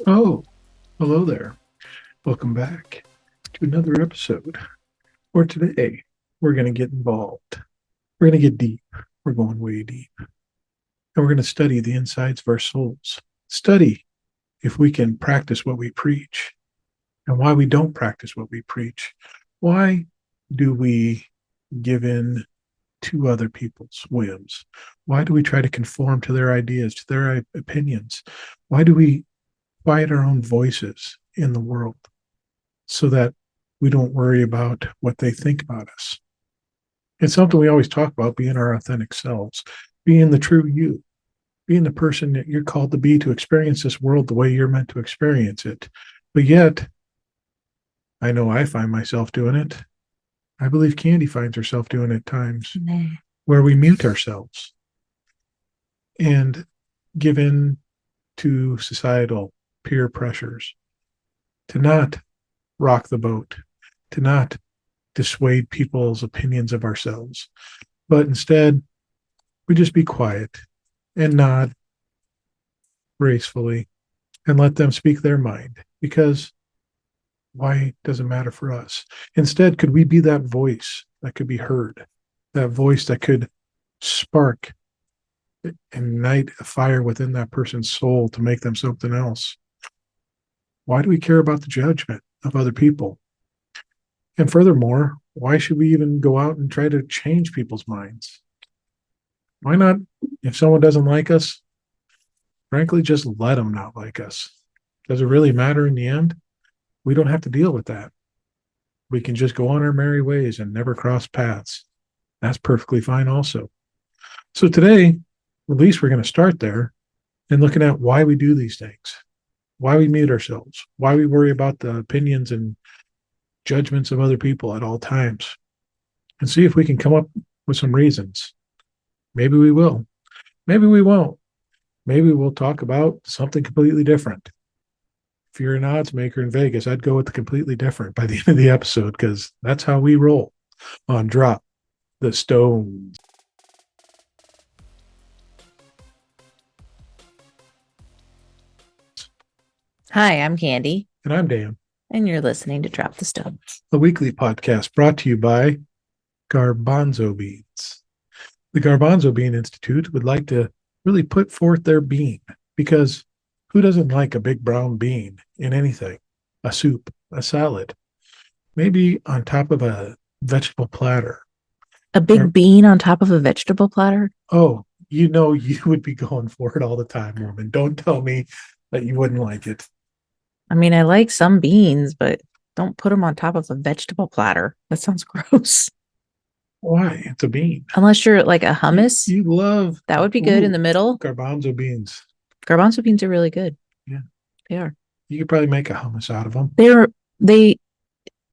Oh, hello there. Welcome back to another episode. Where today we're going to get involved. We're going to get deep. We're going way deep. And we're going to study the insides of our souls. Study if we can practice what we preach and why we don't practice what we preach. Why do we give in to other people's whims? Why do we try to conform to their ideas, to their opinions? Why do we quiet our own voices in the world so that we don't worry about what they think about us? It's something we always talk about, being our authentic selves, being the true you, being the person that you're called to be to experience this world the way you're meant to experience it. But yet, I know I find myself doing it. I believe Candy finds herself doing it at times where we mute ourselves and give in to societal peer pressures to not rock the boat, to not dissuade people's opinions of ourselves, but instead we just be quiet and nod gracefully and let them speak their mind, because why does it matter for us? Instead, could we be that voice that could be heard, that voice that could spark and ignite a fire within that person's soul to make them something else? Why do we care about the judgment of other people? And furthermore, why should we even go out and try to change people's minds? Why not, if someone doesn't like us, frankly, just let them not like us? Does it really matter in the end? We don't have to deal with that. We can just go on our merry ways and never cross paths. That's perfectly fine also. So today, at least we're going to start there and looking at why we do these things, why we mute ourselves, why we worry about the opinions and judgments of other people at all times, and see if we can come up with some reasons. Maybe we will. Maybe we won't. Maybe we'll talk about something completely different. If you're an odds maker in Vegas, I'd go with the completely different by the end of the episode, because that's how we roll on Drop the Stones. Hi, I'm Candy, And I'm Dan, and you're listening to Drop the Stones. a weekly podcast brought to you by Garbanzo Beans. The Garbanzo Bean Institute would like to really put forth their bean, because who doesn't like a big brown bean in anything? A soup, a salad, maybe on top of a vegetable platter. A big Or, bean on top of a vegetable platter? oh, you know, you would be going for it all the time, woman. Don't tell me that you wouldn't like it. I mean, I like some beans, but don't put them on top of a vegetable platter. That sounds gross. Why? It's a bean. Unless you're like a hummus, You love, that would be good in ooh, the middle. garbanzo beans. Garbanzo beans are really good. Yeah. They are. You could probably make a hummus out of them. They're they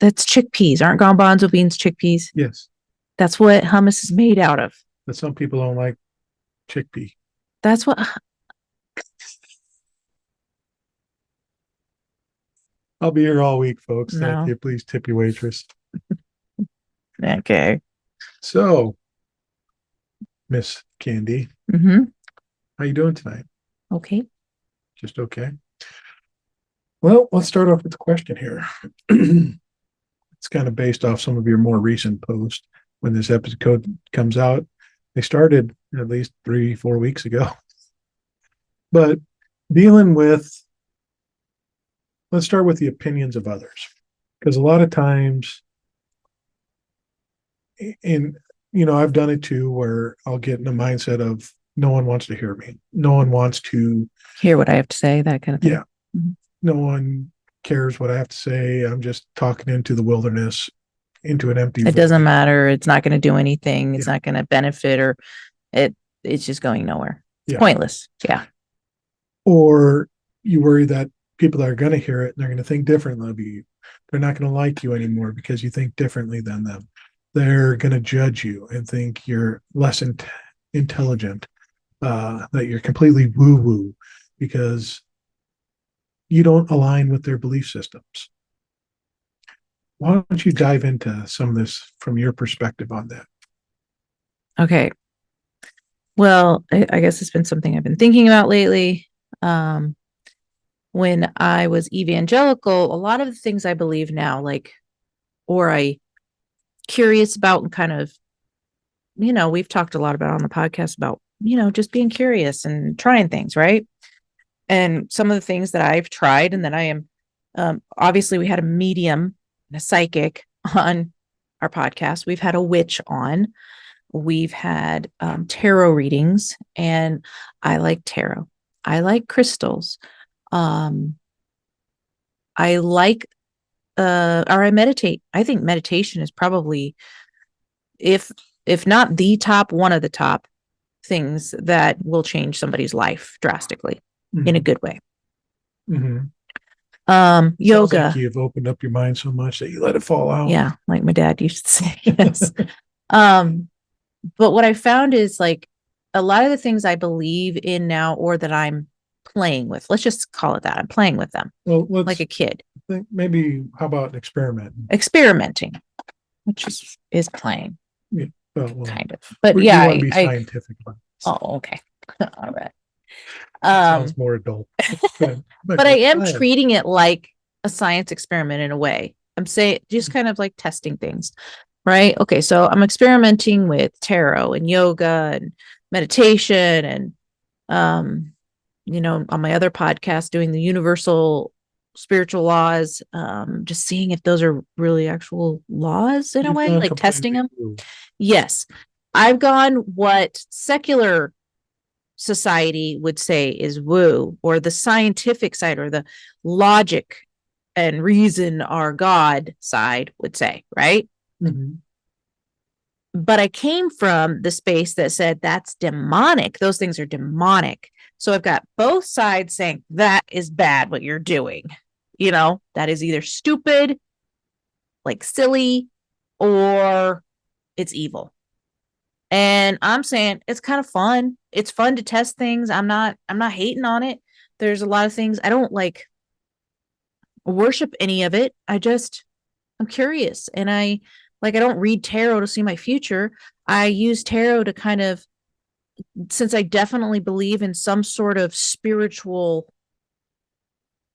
that's chickpeas. Aren't garbanzo beans chickpeas? Yes. That's what hummus is made out of. But some people don't like chickpea. That's what I'll be here all week, folks. Thank no. you. Please tip your waitress. Okay. So, Miss Candy, Mm-hmm. how you doing tonight? Okay. Just okay. Well, let's start off with the question here. It's kind of based off some of your more recent posts when this episode comes out. They started at least 3, 4 weeks ago. But dealing with, let's start with the opinions of others. Because a lot of times, in I've done it too, where I'll get in a mindset of no one wants to hear me. No one wants to, Hear what I have to say, that kind of thing. yeah, no one cares what I have to say. I'm just talking into the wilderness, into an empty It doesn't void. matter. It's not going to do anything. It's Yeah. not going to benefit or it's just going nowhere. It's Yeah. pointless. Yeah. Or you worry that people are going to hear it and they're going to think differently of you. They're not going to like you anymore because you think differently than them. They're going to judge you and think you're less intelligent, that you're completely woo woo because you don't align with their belief systems. Why don't you dive into some of this from your perspective on that? Okay. Well, I guess it's been something I've been thinking about lately. Um, when I was evangelical, a lot of the things I believe now, like, or I curious about and kind of, we've talked a lot about on the podcast about, just being curious and trying things, right? And some of the things that I've tried and that I am, obviously, we had a medium and a psychic on our podcast. We've had a witch on. We've had tarot readings, and I like tarot. I like crystals. Um, I like, or I meditate. I think meditation is probably, if if not the top, one of the top things that will change somebody's life drastically in a Mhm. good way. Mhm. Sounds like Yoga. you've opened up your mind so much that you let it fall out. Yeah, like my dad used to say. Yes. Um, but what I found is like a lot of the things I believe in now or that I'm playing with, let's just call it that. I'm playing with them Well, like let's a kid, think maybe how about an experiment? experimenting, which is playing Yeah. Well, kind of. But we yeah, want to be scientific about this. oh, okay. All right. That sounds Um, more adult. But but I go am ahead. treating it like a science experiment in a way. I'm saying just kind of like testing things, right? Okay, so I'm experimenting with tarot and yoga and meditation and um on my other podcast doing the universal spiritual laws, just seeing if those are really actual laws in a You've way, gone like testing completely them. through. Yes. I've gone what secular society would say is woo, or the scientific side, or the logic and reason our God side would say, right? Mhm. But I came from the space that said that's demonic. Those things are demonic. So I've got both sides saying that is bad what you're doing. That is either stupid, like silly, or it's evil. And I'm saying it's kind of fun. It's fun to test things. I'm not hating on it. There's a lot of things I don't like worship any of it. I'm curious, and I don't read tarot to see my future. I use tarot to kind of, since I definitely believe in some sort of spiritual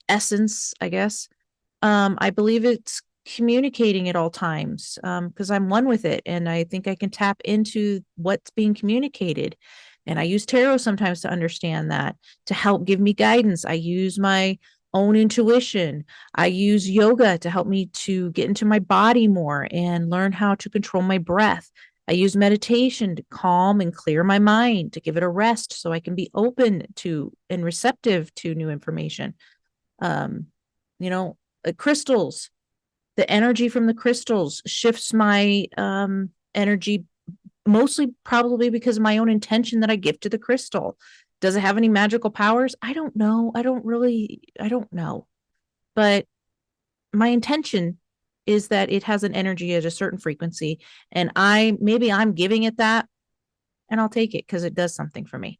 essence, I guess. I believe it's communicating at all times, because I'm one with it, and I think I can tap into what's being communicated. And I use tarot sometimes to understand that, to help give me guidance. I use my own intuition. I use yoga to help me to get into my body more and learn how to control my breath. I use meditation to calm and clear my mind, to give it a rest so I can be open to and receptive to new information. Um, you know, crystals, the energy from the crystals shifts my energy, mostly probably because of my own intention that I give to the crystal. Does it have any magical powers? I don't know. I don't know. But my intention is that it has an energy at a certain frequency, and maybe I'm giving it that, and I'll take it because it does something for me.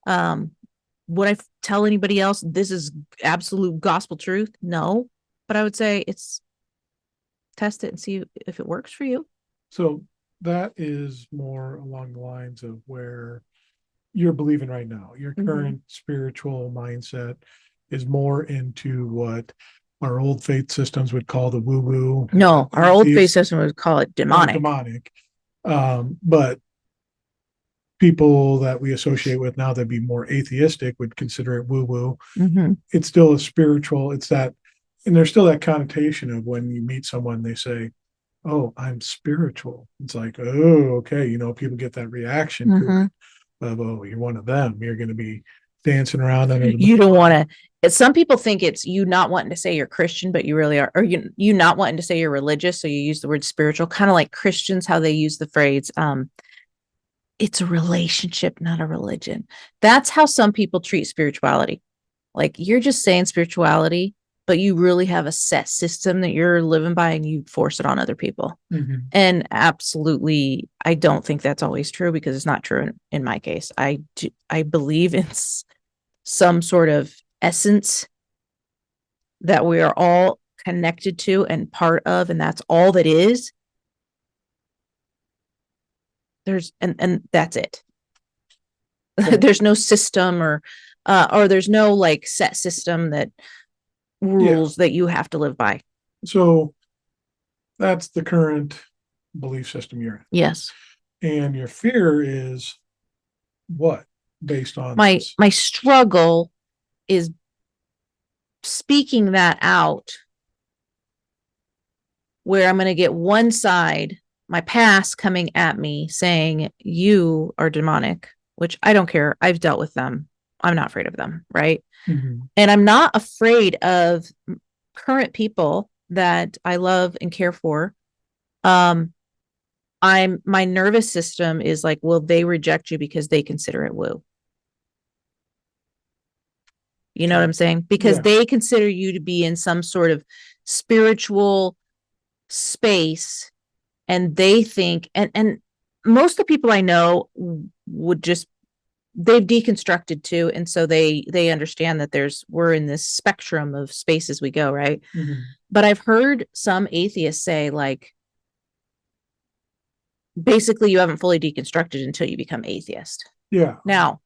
Um, would I tell anybody else this is absolute gospel truth? No, but I would say it's test it and see if it works for you. So that is more along the lines of where you're believing right now. Your Mhm. current spiritual mindset is more into what our old faith systems would call the woo woo, No, our old faith atheist, system would call it demonic. demonic. But people that we associate with now that be more atheistic would consider it woo woo. Mm-hmm. It's still a spiritual, it's that, and there's still that connotation of when you meet someone, they say, oh, I'm spiritual. It's like, oh, okay. People get that reaction to Mm-hmm. it of, oh, you're one of them. You're going to be dancing around under the You don't moonlight. want to. Some people think it's you not wanting to say you're Christian, but you really are, or you not wanting to say you're religious, so you use the word spiritual, kind of like Christians how they use the phrase. It's a relationship, not a religion. That's how some people treat spirituality. Like you're just saying spirituality, but you really have a set system that you're living by, and you force it on other people. Mhm. And absolutely, I don't think that's always true because it's not true in my case. I believe in some sort of essence that we are all connected to and part of, and that's all that is. And that's it. Okay. There's no system or there's no like set system that rules that you have to live by. So that's the current belief system you're in. Yes. And your fear is what based on My this? my struggle is speaking that out, where I'm going to get one side, my past coming at me saying you are demonic, which I don't care. I've dealt with them. I'm not afraid of them, right? Mhm. And I'm not afraid of current people that I love and care for. My nervous system is like, will they reject you because they consider it woo? You know what I'm saying? Because Yeah. they consider you to be in some sort of spiritual space, and they think, and most of the people I know would just, they've deconstructed too, and so they understand that we're in this spectrum of spaces we go, right? Mhm. But I've heard some atheists say, like, basically you haven't fully deconstructed until you become atheist. Yeah. Now,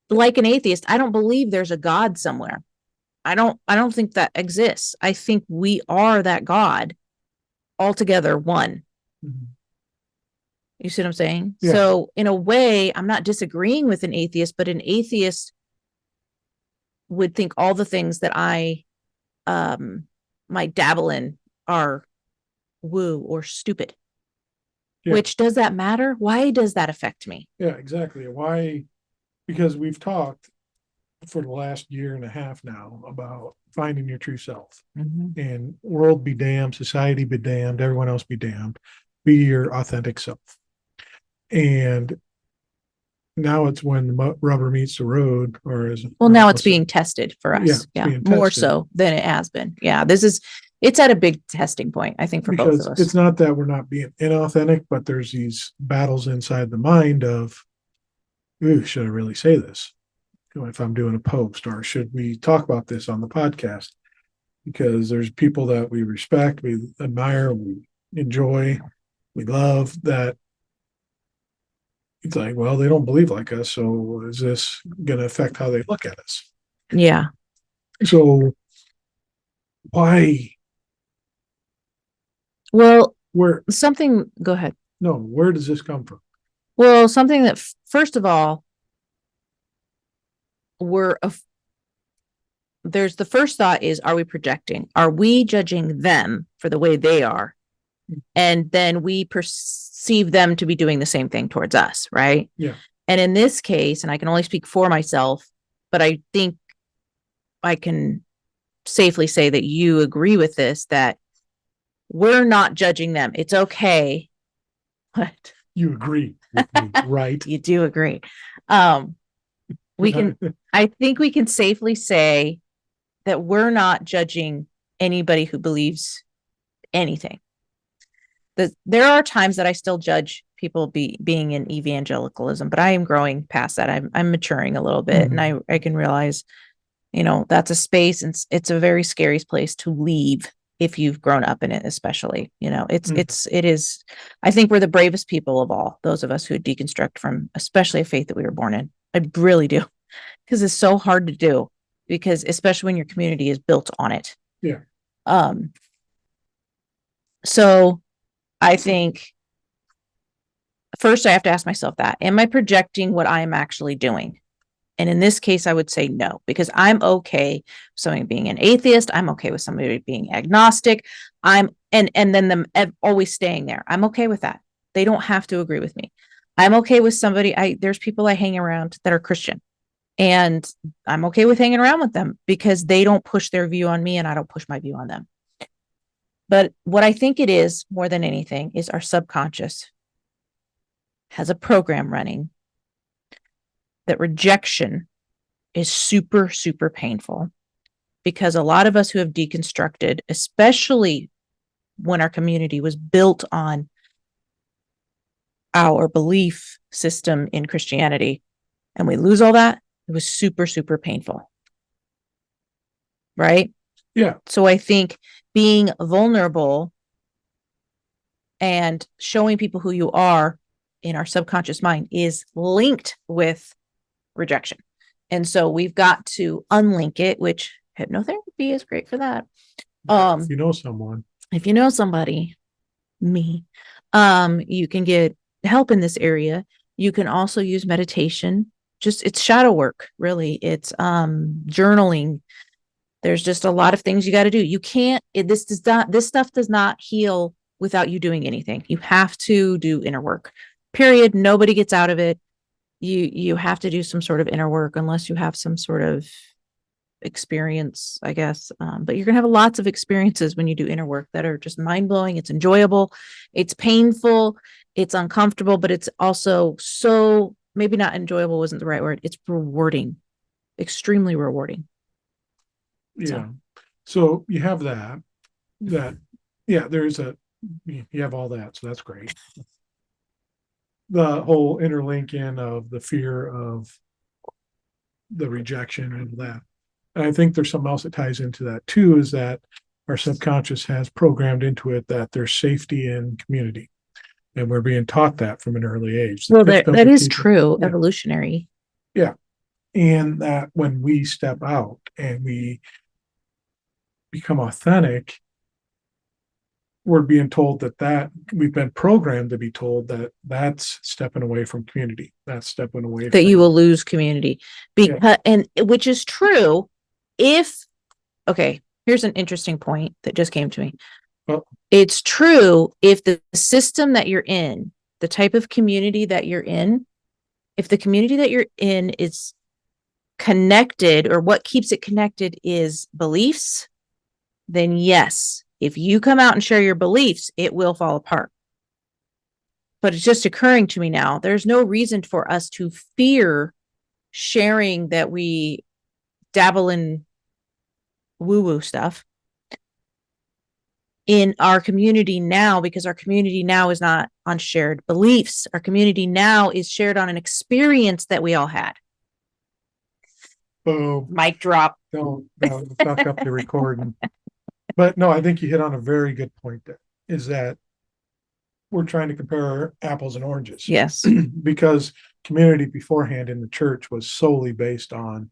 like an atheist, I don't believe there's a God somewhere. I don't think that exists. I think we are that God altogether one. Mhm. You see what I'm saying? Yeah. So in a way, I'm not disagreeing with an atheist, but an atheist would think all the things that I might dabble in are woo or stupid. Yeah. Which, does that matter? Why does that affect me? Yeah, exactly. Why? Because we've talked for the last year and a half now about finding your true self. Mm-hmm. And world be damned, society be damned, everyone else be damned. Be your authentic self. And now it's when the rubber meets the road, or is it? Well, now it's being tested for Yeah, us. it's Yeah, being more tested so than it has been. Yeah, it's at a big testing point, I think, for both of because us. it's not that we're not being inauthentic, but there's these battles inside the mind of, ooh, should I really say this? If I'm doing a post, or should we talk about this on the podcast? Because there's people that we respect, we admire, we enjoy, we love, that it's like, well, they don't believe like us. So is this going to affect how they look at us? Yeah. So why, Well, where, go ahead. no, where does this come from? Well, something that, first of all, we're there's the first thought is, are we projecting? Are we judging them for the way they are? And then we perceive them to be doing the same thing towards us, right? Yeah. And in this case, and I can only speak for myself, but I think I can safely say that you agree with this, that we're not judging them. It's okay. What? You agree with me, right? You do agree. Um, we can, I think we can safely say that we're not judging anybody who believes anything. There are times that I still judge people being in evangelicalism, but I am growing past that. I'm maturing a little bit, and I can realize, that's a space, and it's a very scary place to leave if you've grown up in it, especially. It is. I think we're the bravest people of all, those of us who deconstruct from, especially a faith that we were born in. I really do, because it's so hard to do, because especially when your community is built on it. Yeah. So I think first I have to ask myself that, am I projecting what I am actually doing? And in this case, I would say no, because I'm okay with somebody being an atheist. I'm okay with somebody being agnostic. And then them always staying there. I'm okay with that. They don't have to agree with me. I'm okay with there's people I hang around that are Christian, and I'm okay with hanging around with them because they don't push their view on me and I don't push my view on them. But what I think it is more than anything is our subconscious has a program running that rejection is super, super painful, because a lot of us who have deconstructed, especially when our community was built on our belief system in Christianity, and we lose all that, it was super, super painful. Right? Yeah. So I think being vulnerable and showing people who you are in our subconscious mind is linked with rejection. And so we've got to unlink it, which Hypnotherapy is great for that. If you know someone. If you know somebody, me, you can get help in this area. You can also use meditation. Just it's shadow work, really. It's journaling. There's just a lot of things you got to do. You can't this stuff does not heal without you doing anything. You have to do inner work. Period. Nobody gets out of it. You have to do some sort of inner work unless you have some sort of experience, I guess. But you're gonna have lots of experiences when you do inner work that are just mind blowing. It's enjoyable, it's painful, it's uncomfortable, but it's also so maybe not enjoyable wasn't the right word. It's rewarding, extremely rewarding. Yeah. So you have that, yeah, you have all that. So that's great. The whole interlinking of the fear of the rejection and that. And I think there's something else that ties into that too, is that our subconscious has programmed into it that there's safety in community. And we're being taught that from an early age. Well, that is true, yeah. Evolutionary. Yeah. And that when we step out and we become authentic, we're being told that we've been programmed to be told that that's stepping away from community. That's stepping away that you will lose community because, and which is true. Okay, here's an interesting point that just came to me. It's true if the system that you're in, the type of community that you're in, if the community that you're in is connected, or what keeps it connected is beliefs, then yes, if you come out and share your beliefs, it will fall apart. But it's just occurring to me now, there's no reason for us to fear sharing that we dabble in woo-woo stuff in our community now, because our community now is not on shared beliefs. Our community now is shared on an experience that we all had. Boom. Mic drop. Don't suck up the recording. But no, I think you hit on a very good point there, is that we're trying to compare apples and oranges. Yes. Because community beforehand in the church was solely based on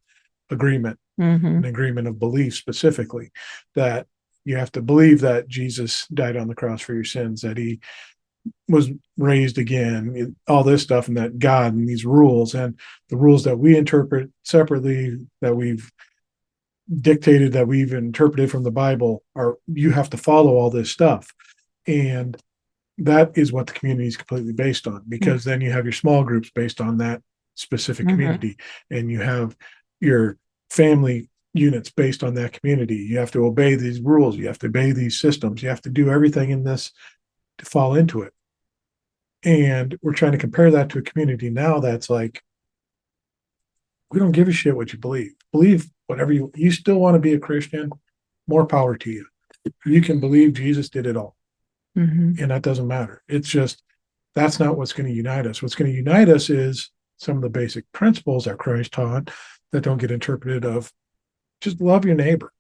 agreement, an agreement of belief specifically, that you have to believe that Jesus died on the cross for your sins, that he was raised again, all this stuff, and that God and these rules and the rules that we interpret separately, that we've dictated, that we've interpreted from the Bible, are you have to follow all this stuff. And that is what the community is completely based on, because then you have your small groups based on that specific community, and you have your family units based on that community. You have to obey these rules, you have to obey these systems, you have to do everything in this to fall into it. And we're trying to compare that to a community now that's like, we don't give a shit what you believe whatever you still want to be a Christian, more power to you. You can believe Jesus did it all. And that doesn't matter. It's just, that's not what's going to unite us. What's going to unite us is some of the basic principles that Christ taught that don't get interpreted of just love your neighbor,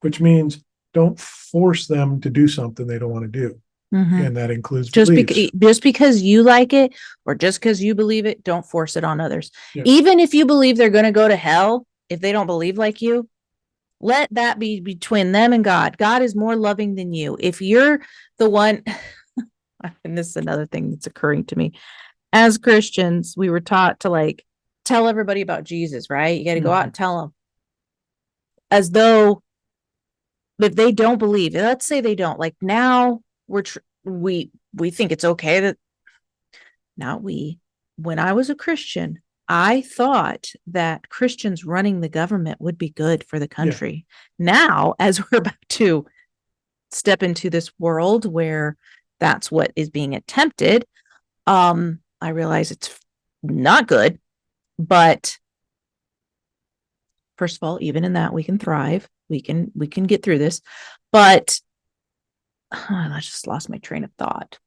which means don't force them to do something they don't want to do. And that includes just because you like it, or just because you believe it, don't force it on others. Yeah. Even if you believe they're going to go to hell, if they don't believe like you, let that be between them and God. God is more loving than you. If you're the one, and this is another thing that's occurring to me, as Christians, we were taught to like tell everybody about Jesus, right? You got to go out and tell them, as though if they don't believe, let's say they don't, like now we think it's okay that when I was a Christian, I thought that Christians running the government would be good for the country. Yeah. Now, as we're about to step into this world where that's what is being attempted, I realize it's not good. But first of all, even in that, we can thrive. We can get through this. But I just lost my train of thought.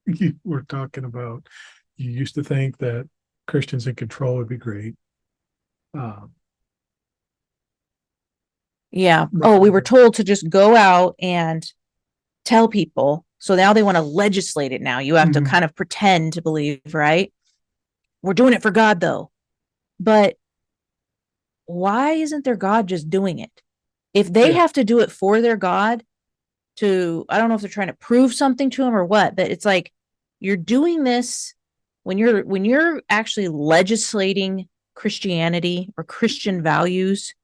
You were talking about, you used to think that Christians in control would be great. Yeah. Oh, we were told to just go out and tell people. So now they want to legislate it now. You have to kind of pretend to believe, right? We're doing it for God, though. But why isn't their God just doing it? If they Yeah. have to do it for their God to, I don't know if they're trying to prove something to him or what, but it's like you're doing this when you're actually legislating Christianity or Christian values,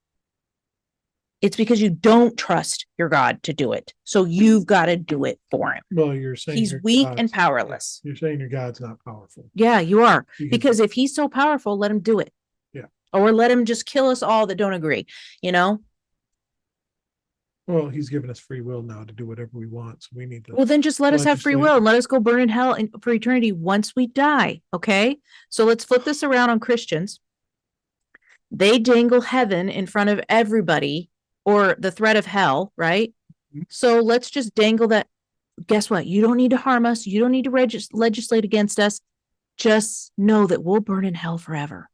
it's because you don't trust your God to do it. So you've got to do it for him. Well, you're saying He's your weak and God's, powerless. you're saying your God's not powerful. Yeah, you are. Because Because if he's so powerful, let him do it. yeah. Or let him just kill us all that don't agree, you know? Well, he's given us free will now to do whatever we want. So we need to Well, then just let us have free legislate. will and let us go burn in hell for eternity once we die. Okay. So let's flip this around on Christians. They dangle heaven in front of everybody or the threat of hell, right? So let's just dangle that. Guess what? You don't need to harm us. You don't need to legislate against us. Just know that we'll burn in hell forever.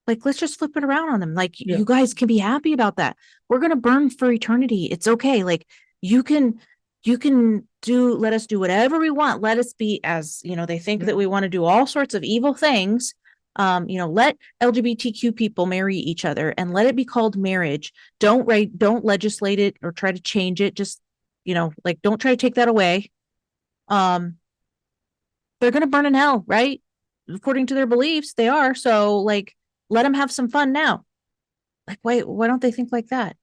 Like, let's just flip it around on them. Like, Yeah. you guys can be happy about that. We're going to burn for eternity. It's okay. Like, you can, let us do whatever we want. Let us be as, they think that we want to do all sorts of evil things. Let LGBTQ people marry each other and let it be called marriage. Don't legislate it or try to change it. Just, don't try to take that away. They're going to burn in hell, right? According to their beliefs, they are. So, like, let them have some fun now. Like, why don't they think like that?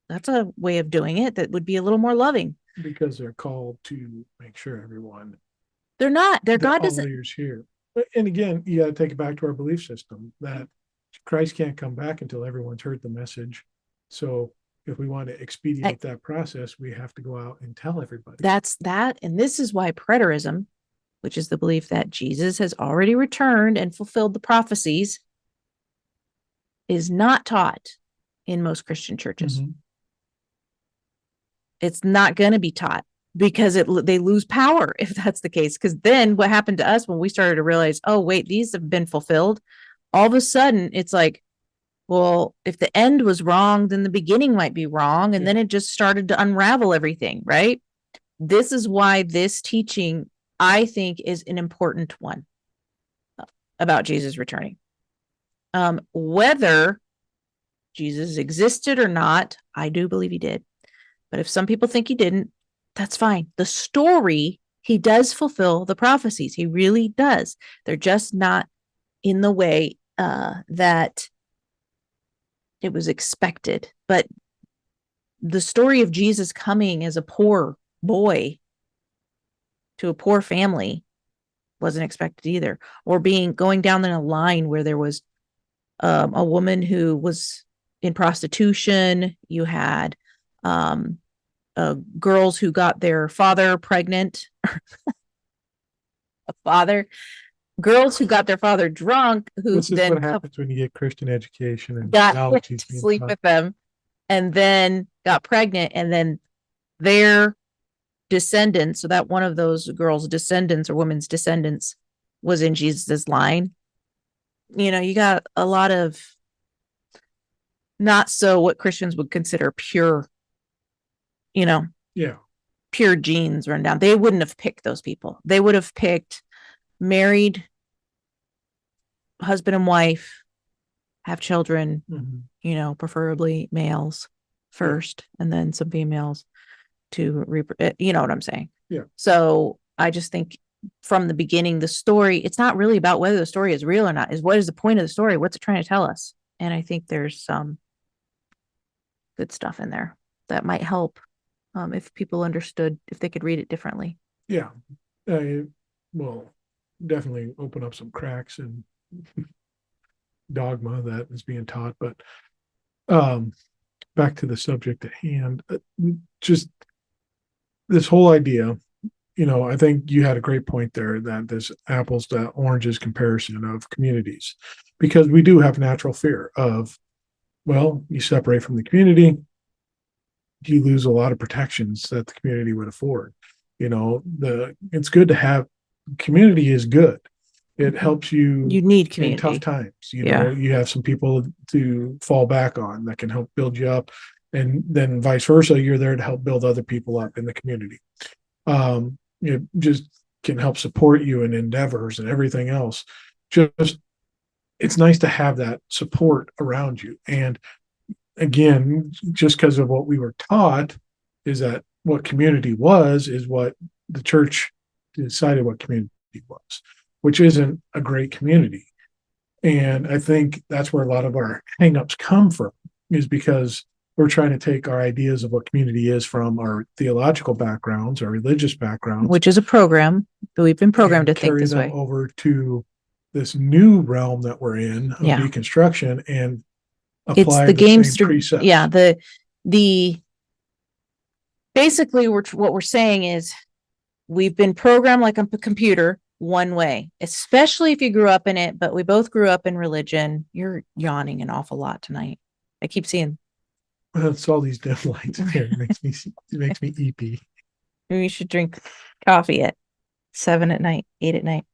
That's a way of doing it that would be a little more loving. Because they're called to make sure everyone, They're not. Their that God all doesn't. ears here. And again, you got to take it back to our belief system that Christ can't come back until everyone's heard the message. So if we want to expedite that process, we have to go out and tell everybody. That's that. And this is why preterism, which is the belief that Jesus has already returned and fulfilled the prophecies, is not taught in most Christian churches. Mm-hmm. It's not going to be taught because they lose power if that's the case. Because then what happened to us when we started to realize, oh, wait, these have been fulfilled. All of a sudden, it's like, well, if the end was wrong, then the beginning might be wrong. And then it just started to unravel everything, right? This is why this teaching, I think, is an important one about Jesus returning. Whether Jesus existed or not, I do believe he did. But if some people think he didn't, that's fine. The story, he does fulfill the prophecies. He really does. They're just not in the way that it was expected. But the story of Jesus coming as a poor boy to a poor family wasn't expected either. Or going down in a line where there was a woman who was in prostitution. You had girls who got their father pregnant. Girls who got their father drunk, who This is then what happens when you get Christian education and got theology to sleep taught. with them, and then got pregnant, and then their descendants, so that one of those girls' descendants or women's descendants was in Jesus's line. You got a lot of not so what Christians would consider pure, Yeah. pure genes run down. They wouldn't have picked those people. They would have picked married husband and wife, have children, preferably males first, and then some females to you know what I'm saying? Yeah. So I just think from the beginning, the story, it's not really about whether the story is real or not, is what is the point of the story? What's it trying to tell us? And I think there's some good stuff in there that might help if people understood, if they could read it differently. Yeah. Well, definitely open up some cracks in dogma that is being taught. But back to the subject at hand, just this whole idea, I think you had a great point there that this apples to oranges comparison of communities, because we do have natural fear of, well, you separate from the community, you lose a lot of protections that the community would afford. It's good to have community is good. It helps you need community in tough times. You have some people to fall back on that can help build you up, and then vice versa. You're there to help build other people up in the community. It just can help support you in endeavors and everything else. Just it's nice to have that support around you. And again, just because of what we were taught, is that what community was is what the church decided what community was, which isn't a great community. And I think that's where a lot of our hangups come from, is because we're trying to take our ideas of what community is from our theological backgrounds, our religious backgrounds, which is a program. We've been programmed to and think carry this them way. over to this new realm that we're in of Yeah. deconstruction and It's apply the the game. same precepts. Yeah. The basically what we're saying is we've been programmed like a computer one way, especially if you grew up in it, but we both grew up in religion. You're yawning an awful lot tonight. I keep seeing. It's all these dim lights in here. It makes me eepy. Maybe you should drink coffee at 7 at night, 8 at night.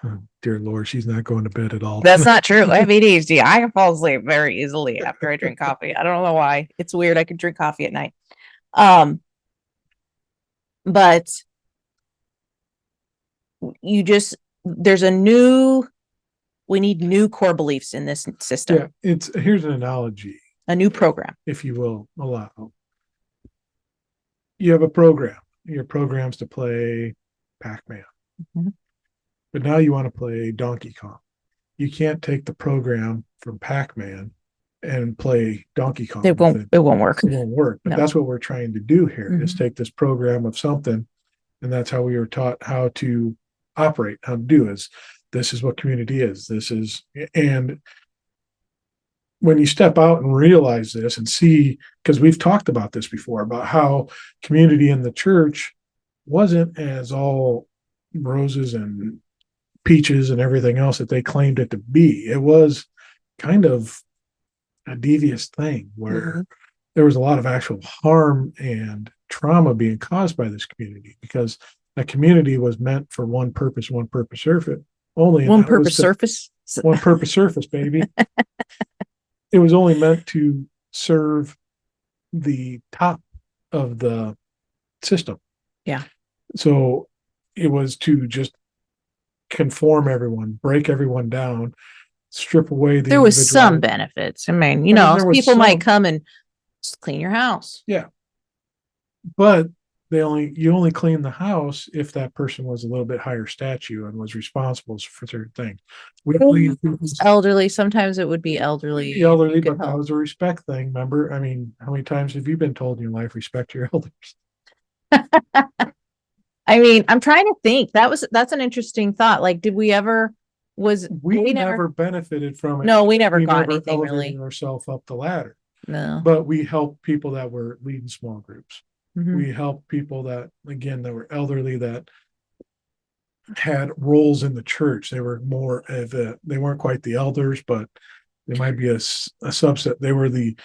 Oh, dear Lord, she's not going to bed at all. That's not true. I have ADHD. I can fall asleep very easily after I drink coffee. I don't know why. It's weird. I could drink coffee at night. But there's we need new core beliefs in this system. Yeah, here's an analogy, a new program, if you will allow. You have a program. Your program's to play Pac-Man. Mm-hmm. But now you want to play Donkey Kong. You can't take the program from Pac-Man and play Donkey Kong. It won't work. It won't work. But that's what we're trying to do here, is take this program of something, and that's how we were taught how to operate, how to do is this is what community is. And when you step out and realize this and see, because we've talked about this before, about how community in the church wasn't as all roses and peaches and everything else that they claimed it to be. It was kind of a devious thing where there was a lot of actual harm and trauma being caused by this community, because a community was meant for one purpose surface only. One purpose surface, baby. It was only meant to serve the top of the system. Yeah. So it was to just conform everyone, break everyone down, strip away there was some benefits. I mean, people might come and just clean your house. Yeah. But you only clean the house if that person was a little bit higher stature and was responsible for certain things. Elderly, sometimes it would be elderly, but that was a respect thing. Remember? I mean, how many times have you been told in your life, respect your elders? I mean, I'm trying to think. That's an interesting thought. Like, did we ever we never benefited from it? No, we never got anything really. Ourselves up the ladder. No. But we helped people that were leading small groups. Mm-hmm. We helped people that were elderly, that had roles in the church. They were more of they weren't quite the elders, but they might be a subset. They were the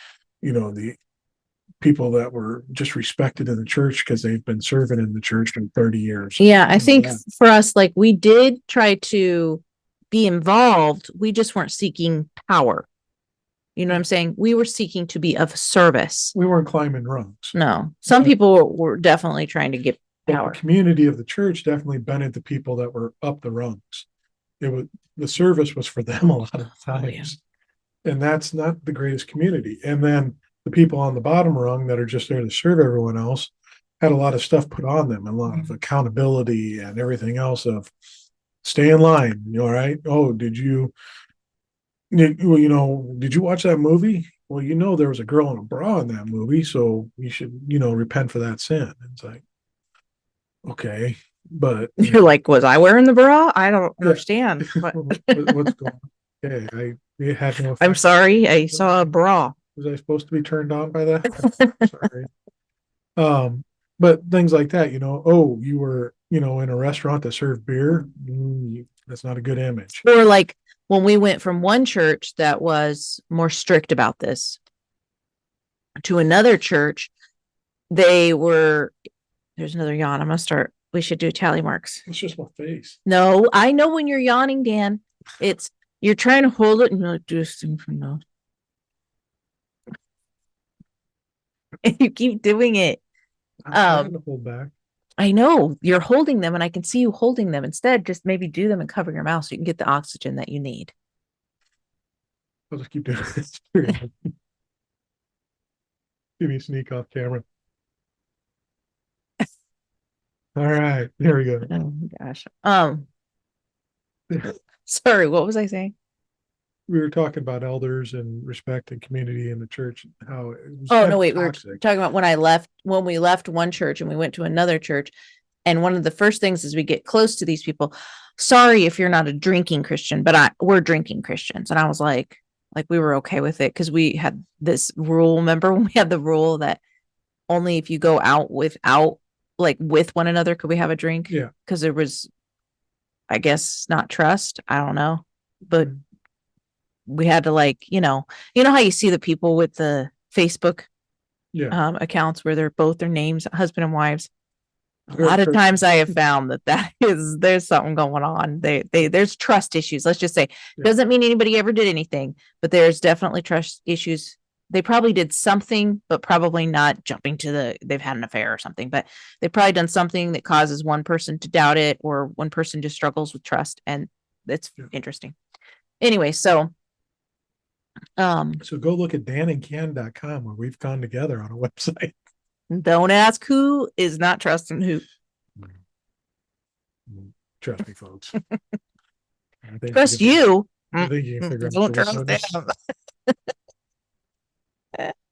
people that were just respected in the church because they've been serving in the church for 30 years. Yeah, I think for us, like, we did try to be involved. We just weren't seeking power. You know what I'm saying? We were seeking to be of service. We weren't climbing rungs. No. Some people were definitely trying to get power. The community of the church definitely benefited the people that were up the rungs. The service was for them a lot of times. Yeah. And that's not the greatest community. And then the people on the bottom rung that are just there to serve everyone else had a lot of stuff put on them, a lot of accountability and everything else of stay in line. All right. Oh, did you watch that movie? Well, there was a girl in a bra in that movie, so you should, repent for that sin. It's like, okay, but you're like, was I wearing the bra? I don't understand. What's going on? Okay, I had no effect. I'm sorry, I saw a bra. Was I supposed to be turned on by that? Sorry. But things like that, oh, you were, in a restaurant that served beer. That's not a good image. Or like, when we went from one church that was more strict about this to another church, there's another yawn. I'm going to start. We should do tally marks. It's just my face. No, I know when you're yawning, Dan. You're trying to hold it and you're like, and you keep doing it. I'm trying to hold back. I know you're holding them and I can see you holding them. Instead, just maybe do them and cover your mouth so you can get the oxygen that you need. I'll just keep doing this. Give me sneak off camera. All right, there we go. Oh gosh. Sorry, what was I saying? We were talking about elders and respect and community in the church, and how it was Oh kind no, of wait, we were toxic. talking about when we left one church and we went to another church. And one of the first things is we get close to these people. Sorry if you're not a drinking Christian, but we're drinking Christians. And I was like we were okay with it because we had this rule. Remember when we had the rule that only if you go out without like with one another could we have a drink? Yeah. Because there was, I guess, not trust. I don't know. But we had to you know how you see the people with the Facebook Yeah. accounts where they're both their names, husband and wives. A Very lot of times Christian. I have found that is there's something going on. There's trust issues. Let's just say Yeah. doesn't mean anybody ever did anything, but there's definitely trust issues. They probably did something, but probably not jumping to they've had an affair or something, but they've probably done something that causes one person to doubt it or one person just struggles with trust. And it's interesting. Anyway, so So go look at danandcan.com where we've gone together on a website. don't ask who is not trusting who. Trust me, folks. Trust you. I think you can figure Don't out trust them.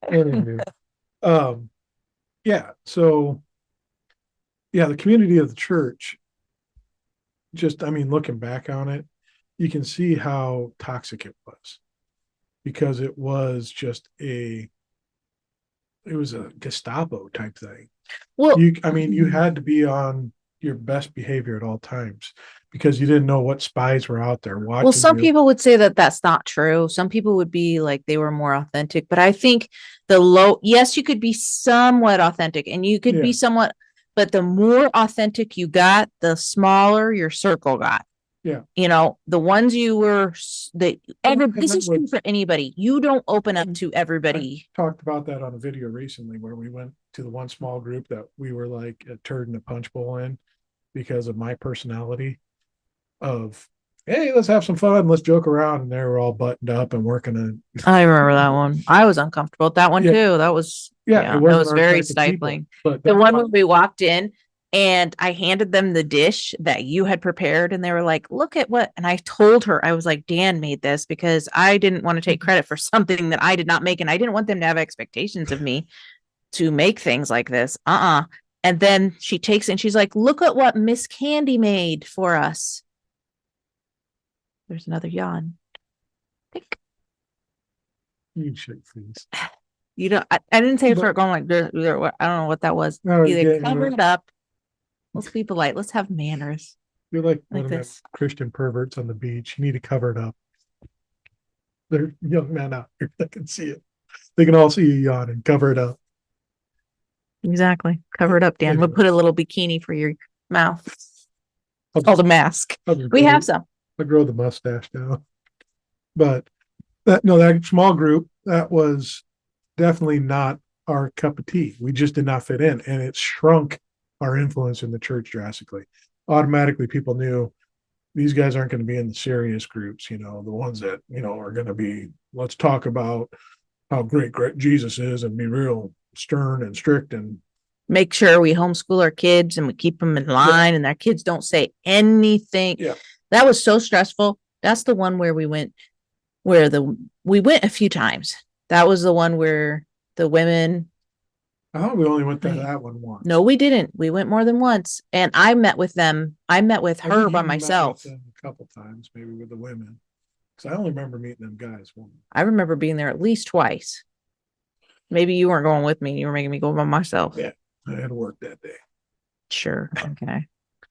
Anyway, yeah. So yeah, the community of the church. Just, I mean, looking back on it, you can see how toxic it was because it was just it was a Gestapo type thing. Well, I mean, you had to be on your best behavior at all times because you didn't know what spies were out there watching some you. people would say that that's not true. Some people would be like they were more authentic, but I think yes, you could be somewhat authentic and you could be somewhat, but the more authentic you got, the smaller your circle got. Yeah. You know, the ones you were this is true for anybody. You don't open up to everybody. I talked about that on a video recently where we went to the one small group that we were like a turd in a punch bowl in because of my personality of, hey, let's have some fun, let's joke around, and they were all buttoned up and working on. I remember that one. I was uncomfortable with that one too. That was it was very stifling. But the one when we walked in and I handed them the dish that you had prepared and they were like, look at what, and I told her, I was like, Dan made this because I didn't want to take credit for something that I did not make. And I didn't want them to have expectations of me to make things like this. And then she takes it and she's like, look at what Miss Candy made for us. There's another yawn. You should please. You don't. I didn't say for going like. I don't know what that was. No, Either cover it up. Let's be polite. Let's have manners. You're like one of those Christian perverts on the beach. You need to cover it up. There are young men out here that can see it. They can all see you yawn and cover it up. Exactly. Cover it up, Dan. We'll put a little bikini for your mouth. It's called a mask. We have some. I'll grow the mustache now. But that small group, that was definitely not our cup of tea. We just did not fit in, and it shrunk our influence in the church drastically. Automatically, people knew these guys aren't going to be in the serious groups, the ones that, are going to be, let's talk about how great Jesus is and be real stern and strict and make sure we homeschool our kids and we keep them in line and their kids don't say anything. Yeah. That was so stressful. That's the one where we went a few times. That was the one where the women. Oh, we only went to that one once. No, we didn't. We went more than once. And I met with them. I met with her by myself. Met with them a couple times, maybe with the women. Because I only remember meeting them guys once. I remember being there at least twice. Maybe you weren't going with me. You were making me go by myself. Yeah, I had to work that day. Sure. Okay.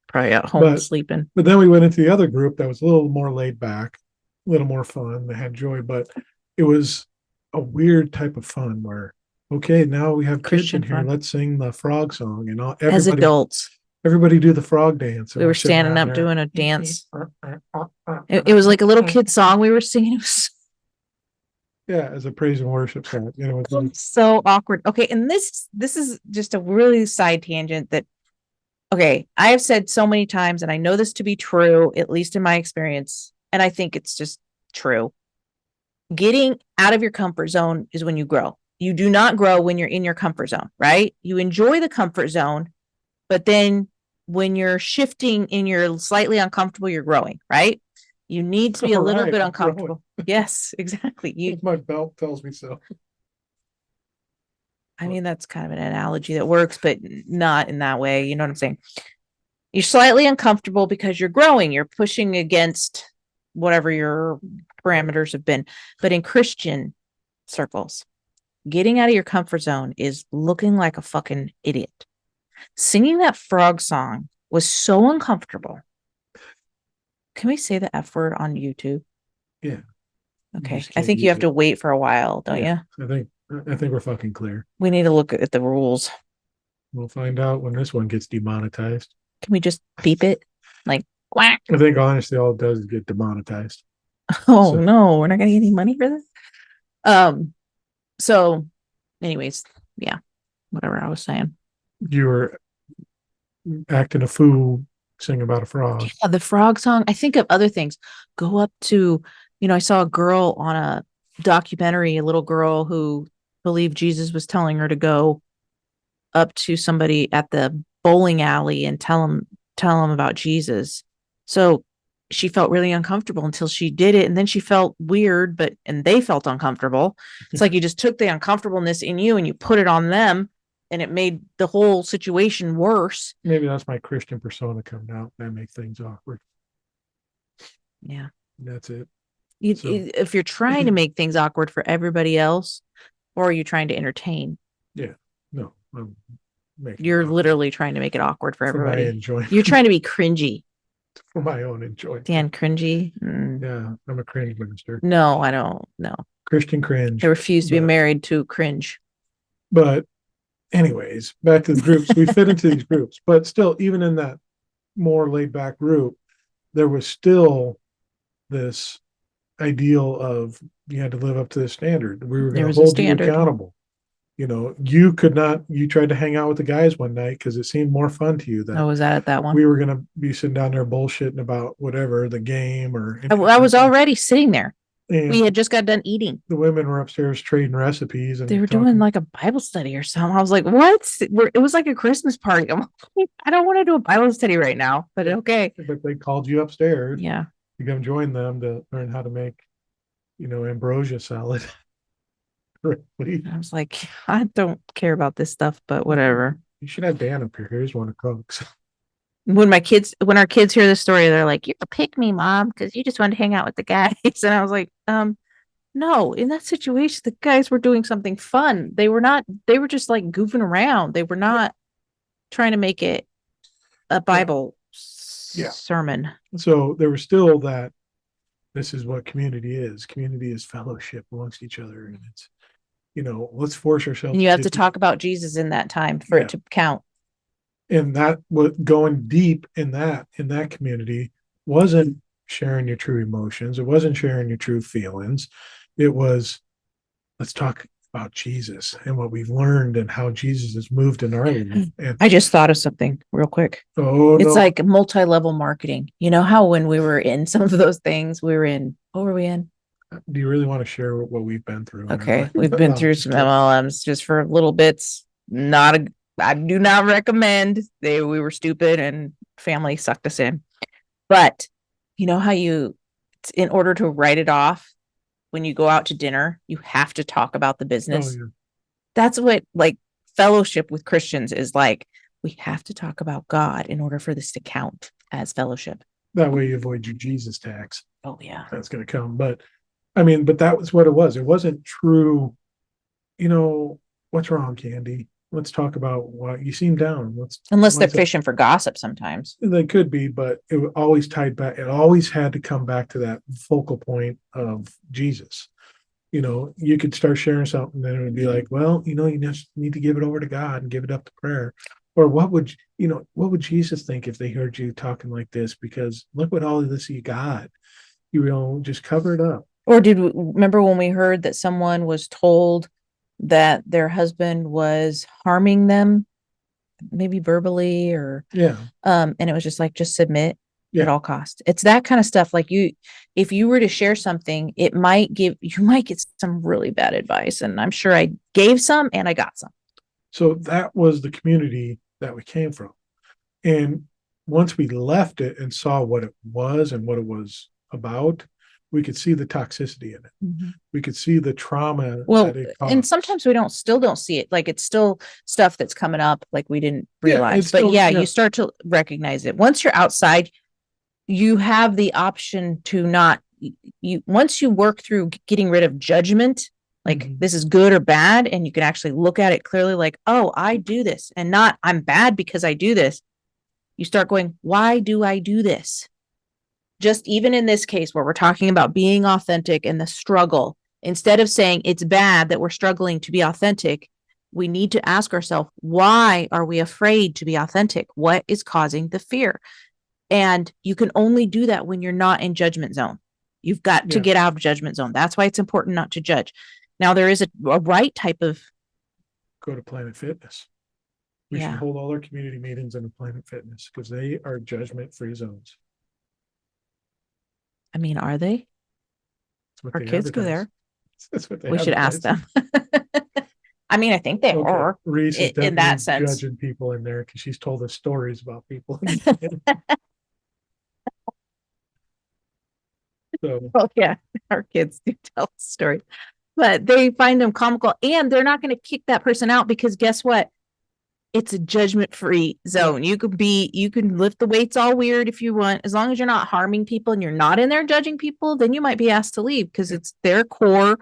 Probably at home sleeping. But then we went into the other group that was a little more laid back, a little more fun. They had joy, but it was a weird type of fun where, okay, now we have Christian kids in here. Let's sing the frog song and all. As adults, everybody do the frog dance. We were standing up doing a dance. It was like a little kid song we were singing. Yeah, as a praise and worship song. It was so awkward. Okay, and this is just a really side tangent that. Okay, I have said so many times, and I know this to be true, at least in my experience, and I think it's just true. Getting out of your comfort zone is when you grow. You do not grow when you're in your comfort zone, right? You enjoy the comfort zone, but then when you're shifting and you're slightly uncomfortable, you're growing, right? You need to be a All little right, bit I'm growing. uncomfortable. Yes, exactly. My belt tells me so. I mean, that's kind of an analogy that works, but not in that way. You know what I'm saying? You're slightly uncomfortable because you're growing, you're pushing against whatever your parameters have been. But in Christian circles, getting out of your comfort zone is looking like a fucking idiot. Singing that frog song was so uncomfortable. Can we say the F word on YouTube? Yeah. Okay. I think you have to wait for a while, don't you? I think we're fucking clear. We need to look at the rules. We'll find out when this one gets demonetized. Can we just beep it? Like, quack. I think honestly, all it does is get demonetized. Oh so. No, we're not gonna get any money for this. So anyways, yeah, whatever I was saying. You were acting a fool, sing about a frog. Yeah, the frog song. I think of other things. Go up to, I saw a girl on a documentary, a little girl who believed Jesus was telling her to go up to somebody at the bowling alley and tell him about Jesus. So she felt really uncomfortable until she did it, and then she felt weird, and they felt uncomfortable. It's like you just took the uncomfortableness in you and you put it on them, and it made the whole situation worse. Maybe that's my Christian persona coming out. That makes things awkward. Yeah, that's it. If you're trying to make things awkward for everybody else, or are you trying to entertain? Yeah, no, you're literally trying to make it awkward for everybody. My enjoyment. You're trying to be cringy. For my own enjoyment. Dan, cringy. Yeah, I'm a cringe minister. No, I don't. No. Christian cringe. I refuse to be married to cringe. But anyways, back to the groups. We fit into these groups, but still, even in that more laid back group, there was still this ideal of you had to live up to the standard. We were going to hold you accountable. You could not, you tried to hang out with the guys one night because it seemed more fun to you. Was that at that one? We were going to be sitting down there bullshitting about whatever, the game or. I was already sitting there. And we had just got done eating. The women were upstairs trading recipes, and they were doing like a Bible study or something. I was like, what? It was like a Christmas party. I'm like, I don't want to do a Bible study right now, but okay. But they called you upstairs. Yeah. To come join them to learn how to make, ambrosia salad. I was like, I don't care about this stuff, but whatever. You should have Dan up here. Here's one of cooks. When our kids hear this story, they're like, "You're a pick me, mom, because you just wanted to hang out with the guys." And I was like, no, in that situation, the guys were doing something fun. They were just like goofing around. They were not trying to make it a Bible sermon. So there was still that this is what community is. Community is fellowship amongst each other. And it's, let's force ourselves. And you have to talk about Jesus in that time for it to count. And that what going deep in that community wasn't sharing your true emotions. It wasn't sharing your true feelings. It was, let's talk about Jesus and what we've learned and how Jesus has moved in our life. And I just thought of something real quick. It's like multi-level marketing. You know how when we were in some of those things, what were we in? Do you really want to share what we've been through? Okay. We've been through some MLMs just for little bits. I do not recommend. We were stupid and family sucked us in. But you know how in order to write it off, when you go out to dinner, you have to talk about the business. Oh, yeah. That's what like fellowship with Christians is like. We have to talk about God in order for this to count as fellowship. That way you avoid your Jesus tax. Oh yeah. That's going to come. But that was what it was. It wasn't true. What's wrong, Candy? Let's talk about why you seem down. Unless they're fishing for gossip sometimes. They could be, but it always tied back. It always had to come back to that focal point of Jesus. You could start sharing something, then it would be like, well, you just need to give it over to God and give it up to prayer. Or what would Jesus think if they heard you talking like this? Because look what all of this you got. Just cover it up. Or remember when we heard that someone was told that their husband was harming them, maybe verbally or and it was just like, just submit. at all costs. It's that kind of stuff. Like if you were to share something, you might get some really bad advice. And I'm sure I gave some and I got some. So that was the community that we came from. And once we left it and saw what it was and what it was about, we could see the toxicity in it. Mm-hmm. We could see the trauma Well, that it caused. and sometimes we don't see it. Like it's still stuff that's coming up, like we didn't realize. But still, you start to recognize it. Once you're outside, you have the option to not once you work through getting rid of judgment, like this is good or bad, and you can actually look at it clearly, like, oh, I do this, and not I'm bad because I do this. You start going, why do I do this? Just even in this case where we're talking about being authentic and the struggle, instead of saying it's bad that we're struggling to be authentic, we need to ask ourselves, why are we afraid to be authentic? What is causing the fear? And you can only do that when you're not in judgment zone. You've got to get out of judgment zone. That's why it's important not to judge. Now, there is a right type of. Go to Planet Fitness. We should hold all our community meetings in a Planet Fitness because they are judgment-free zones. I mean, are they? Our kids go there. That's what they we should ask them. I mean, I think they are. Reese is in that sense judging people in there because she's told us stories about people. So, well, yeah, our kids do tell stories, but they find them comical, and they're not going to kick that person out because guess what? It's a judgment-free zone. You can lift the weights all weird if you want, as long as you're not harming people and you're not in there judging people, then you might be asked to leave because it's their core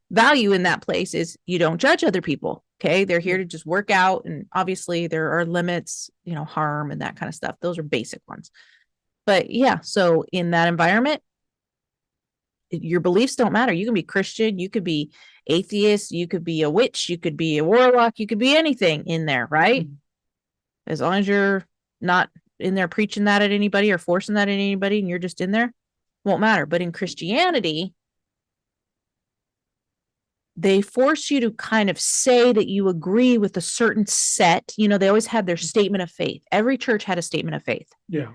value in that place is you don't judge other people. Okay. They're here to just work out. And obviously there are limits, harm and that kind of stuff. Those are basic ones. But yeah, so in that environment, your beliefs don't matter. You can be Christian, you could be atheist, you could be a witch, you could be a warlock, you could be anything in there, right? As long as you're not in there preaching that at anybody or forcing that at anybody and you're just in there, won't matter. But in Christianity, they force you to kind of say that you agree with a certain set. They always had their statement of faith. Every church had a statement of faith. Yeah.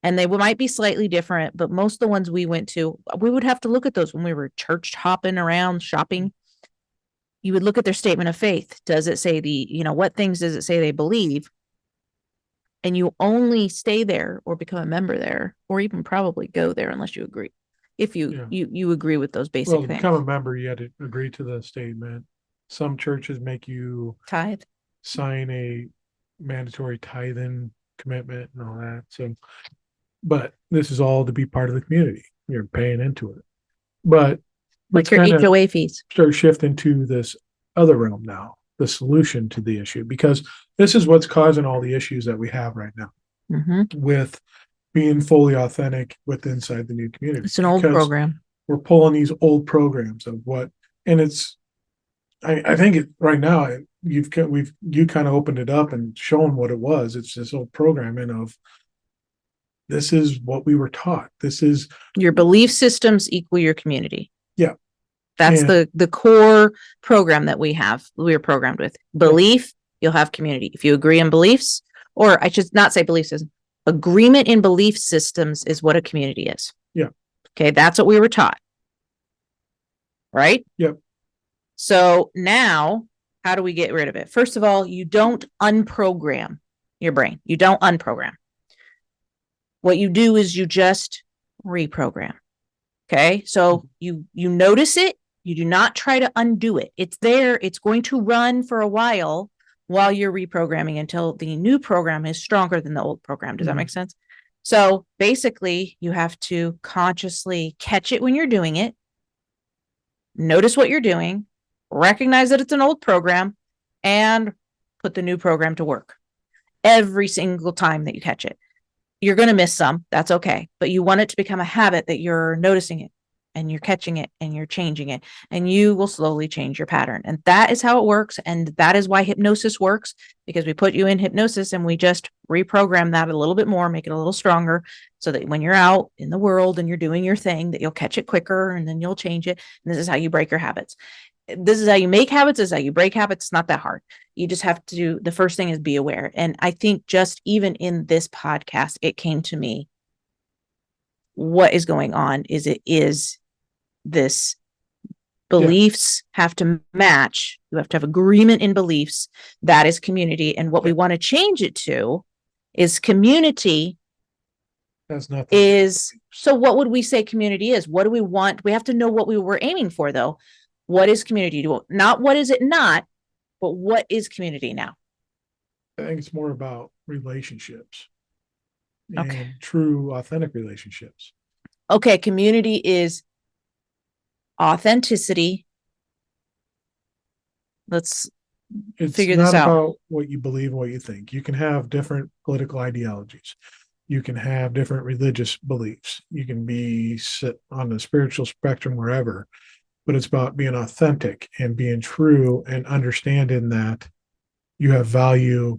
And they might be slightly different, but most of the ones we went to, we would have to look at those when we were church hopping around shopping. You would look at their statement of faith. Does it say what things does it say they believe? And you only stay there or become a member there or even probably go there unless you agree. If you agree with those basic things. To become a member, you had to agree to the statement. Some churches make you tithe, sign a mandatory tithing commitment and all that. So, but this is all to be part of the community. You're paying into it. But like your HOA fees. Start shifting to this other realm now, the solution to the issue, because this is what's causing all the issues that we have right now with being fully authentic with inside the new community. It's an old program. We're pulling these old programs of what, and it's, I think it right now, you kind of opened it up and shown what it was. It's this old programming of this is what we were taught. This is your belief systems equal your community. Yeah. That's the core program that we're programmed with. Belief, you'll have community. If you agree in beliefs, or I should not say belief system, agreement in belief systems is what a community is. Yeah. Okay. That's what we were taught. Right? Yep. So now, how do we get rid of it? First of all, you don't unprogram your brain. You don't unprogram. What you do is you just reprogram. Okay. So you notice it. You do not try to undo it. It's there. It's going to run for a while you're reprogramming until the new program is stronger than the old program. Does that make sense? So basically you have to consciously catch it when you're doing it. Notice what you're doing, recognize that it's an old program, and put the new program to work every single time that you catch it. You're going to miss some. That's okay. But you want it to become a habit that you're noticing it and you're catching it and you're changing it, and you will slowly change your pattern. And that is how it works. And that is why hypnosis works, because we put you in hypnosis and we just reprogram that a little bit more, make it a little stronger, so that when you're out in the world and you're doing your thing, that you'll catch it quicker and then you'll change it. And this is how you break your habits. This is how you make habits. This is how you break habits. It's not that hard. You just have to, the first thing is be aware. And I think just even in this podcast, it came to me what is going on is this Yeah. beliefs have to match. You have to have agreement in beliefs. That is community. And what we Yeah. want to change it to is community That's nothing. is, so what would we say community is? What do we want? We have to know what we were aiming for, though. What is community? Not what is it not, but what is community now? I think it's more about relationships Okay. and true, authentic relationships. Okay. Community is authenticity. Let's It's figure this not out. about what you believe and what you think. You can have different political ideologies. You can have different religious beliefs. You can be sit on the spiritual spectrum wherever, but it's about being authentic and being true and understanding that you have value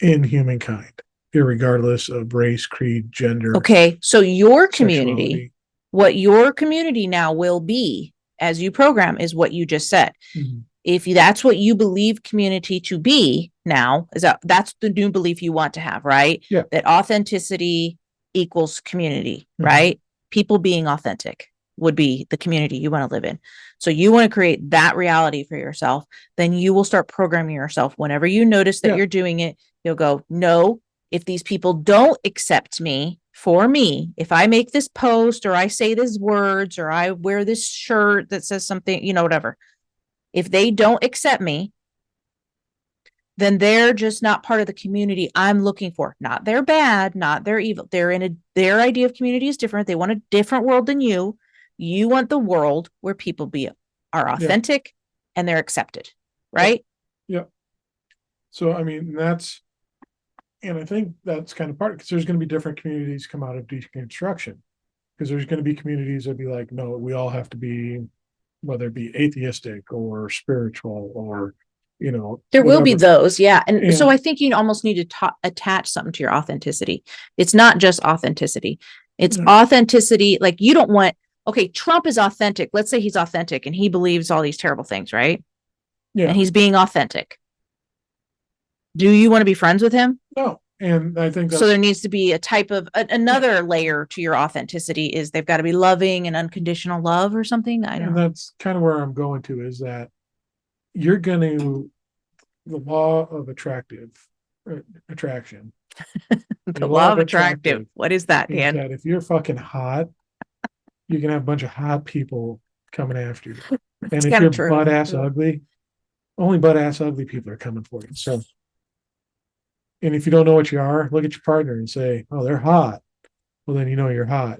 in humankind, regardless of race, creed, gender, Okay. So your community, sexuality. what your community now will be as you program is what you just said. Mhm. If that's what you believe community to be now, is that's the new belief you want to have, right? Yeah. That authenticity equals community, Mhm. right? People being authentic would be the community you want to live in. So you want to create that reality for yourself. Then you will start programming yourself. Whenever you notice that Yeah. you're doing it, you'll go, no, if these people don't accept me for me, if I make this post or I say these words or I wear this shirt that says something, whatever, if they don't accept me, then they're just not part of the community I'm looking for. Not they're bad, not they're evil. Their idea of community is different. They want a different world than you. You want the world where people are Yeah. authentic and they're accepted, Yeah. right? Yeah. So I mean and I think that's kind of part because there's going to be different communities come out of deconstruction. Because there's going to be communities that be like, no, we all have to be, whether it be atheistic or spiritual or, There will be whatever. those, yeah. And so And I think you almost need to attach something to your authenticity. It's not just authenticity. It's yeah, authenticity. Like you don't want, okay, Trump is authentic. Let's say he's authentic and he believes all these terrible things, right? And yeah, he's being authentic. Do you want to be friends with him? no. And I think So that's, there needs to be a type of another layer to your authenticity is they've got to be loving and unconditional love or something. I don't and know. that's kind of where I'm going to is that you're going to, the law of attraction, The the law law of of attractive. attractive What is that, is Dan? that if you're fucking hot, you can have a bunch of hot people coming after you. It's And if kind you're of true. butt ass ugly, only butt ass ugly people are coming for you. So, and if you don't know what you are, look at your partner and say, "Oh, they're hot." Well, then you know you're hot.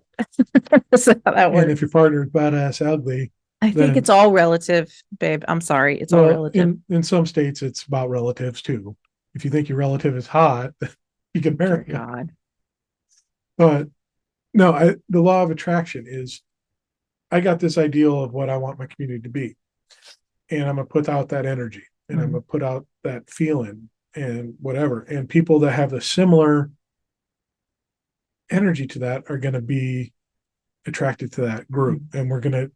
That's how that And works. if your partner is badass ugly, I think it's then all relative, babe. I'm sorry. It's all well, relative. in some states it's about relatives too. If you think your relative is hot, you can Dear marry him. God. But no, the law of attraction is I got this ideal of what I want my community to be, and I'm gonna put out that energy, and I'm Mm-hmm. gonna put out that feeling, and whatever. And people that have a similar energy to that are going to be attracted to that group, and we're going to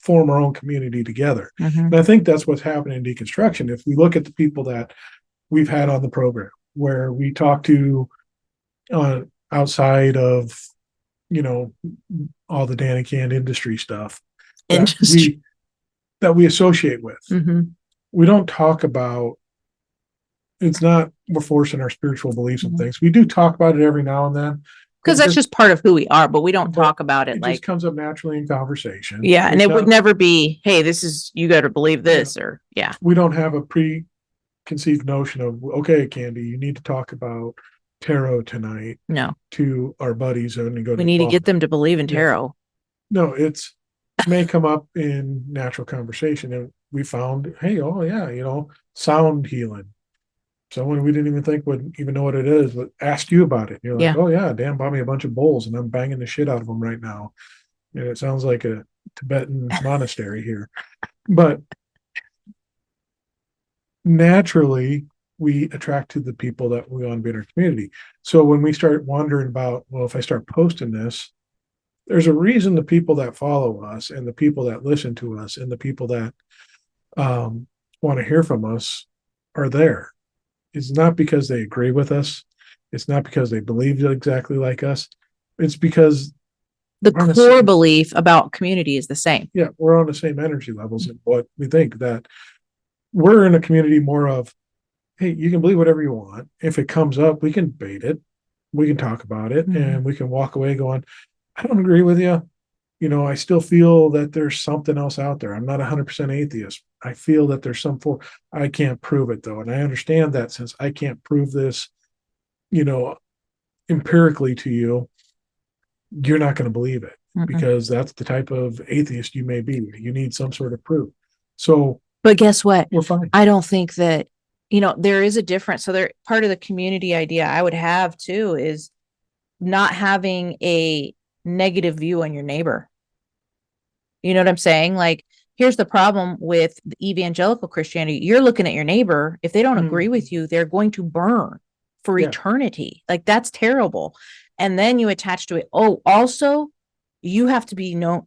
form our own community together. Mm-hmm. And I think that's what's happening in deconstruction. If we look at the people that we've had on the program, where we talk to outside of you know all the Danny Can industry stuff that Industry. we associate with, Mm-hmm. we don't talk about. It's not we're forcing our spiritual beliefs and things. We do talk about it every now and then, but Because that's just part of who we are, but we don't but talk about it it just like, comes up naturally in conversation. yeah. And It's it would not, never be, hey, this is, you got to believe yeah, this, or, yeah, we don't have a preconceived notion of, okay, Candy, you need to talk about tarot tonight no. to our buddies when you go to We the need to bar. get them to believe in Yeah. tarot. No, it's may come up in natural conversation. And we found, hey, oh yeah, sound healing. Someone we didn't even think would even know what it is, but asked you about it. You're like, Yeah. oh yeah, Dan bought me a bunch of bowls and I'm banging the shit out of them right now. And it sounds like a Tibetan monastery here. But naturally, we attract to the people that we want to be in our community. So when we start wondering about, well, if I start posting this, there's a reason the people that follow us and the people that listen to us and the people that um, want to hear from us are there. It's not because they agree with us. It's not because they believe exactly like us. It's because The we're on the core same- belief about community is the same. yeah, we're on the same energy levels in what we think, that we're in a community more of, hey, you can believe whatever you want. If it comes up, we can debate it, we can talk about it, and we can walk away going, I don't agree with you. I still feel that there's something else out there. I'm not 100% atheist. I feel that there's I can't prove it though. And I understand that since I can't prove this, you know, empirically to you, you're not going to believe it because that's the type of atheist you may be. You need some sort of proof. So, but guess what? We're fine. I don't think that, there is a difference. So there, part of the community idea I would have too is not having a negative view on your neighbor. You know what I'm saying? Like, here's the problem with the evangelical Christianity. You're looking at your neighbor. If they don't agree with you, they're going to burn for eternity. Like, that's terrible. And then you attach to it, oh, also, you have to be known.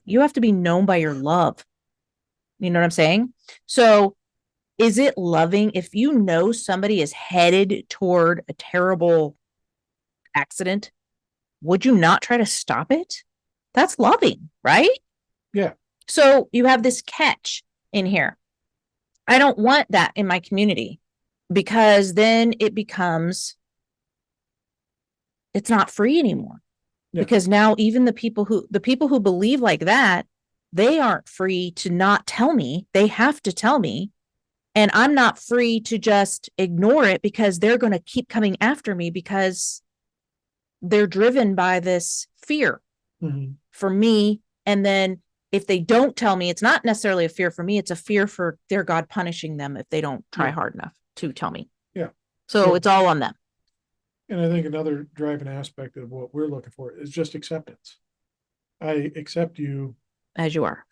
You have to be known by your love. You know what I'm saying? So is it loving if you know somebody is headed toward a terrible accident? Would you not try to stop it? That's loving, right? Yeah. So you have this catch in here. I don't want that in my community because then it's not free anymore. Yeah. Because now even the people who believe like that, they aren't free to not tell me. They have to tell me. And I'm not free to just ignore it because they're going to keep coming after me because they're driven by this fear for me. And then if they don't tell me, it's not necessarily a fear for me. It's a fear for their God punishing them if they don't try hard enough to tell me. Yeah. So it's all on them. And I think another driving aspect of what we're looking for is just acceptance. I accept you as you are.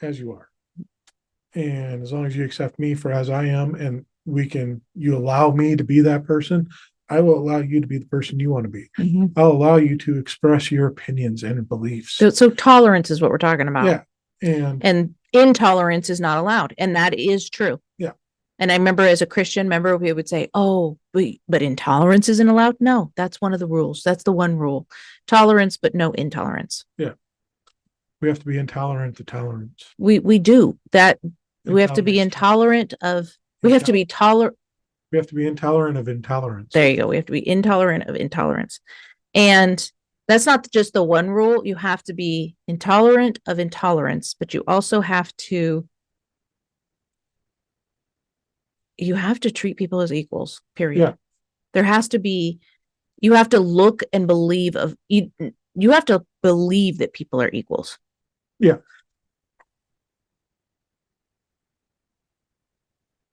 And as long as you accept me for as I am, and you allow me to be that person, I will allow you to be the person you want to be. I'll allow you to express your opinions and beliefs. So tolerance is what we're talking about. Yeah. And intolerance is not allowed. And that is true. Yeah. And I remember as a Christian member, we would say, oh, but intolerance isn't allowed. No, that's one of the rules. That's the one rule. Tolerance, but no intolerance. Yeah. We have to be intolerant to tolerance. We do that. We have to be intolerant of, we have to be tolerant. We have to be intolerant of intolerance. There you go. We have to be intolerant of intolerance. And that's not just the one rule. You have to be intolerant of intolerance, but you also have to treat people as equals, period. Yeah. There has to be, you have to look and believe you have to believe that people are equals. Yeah.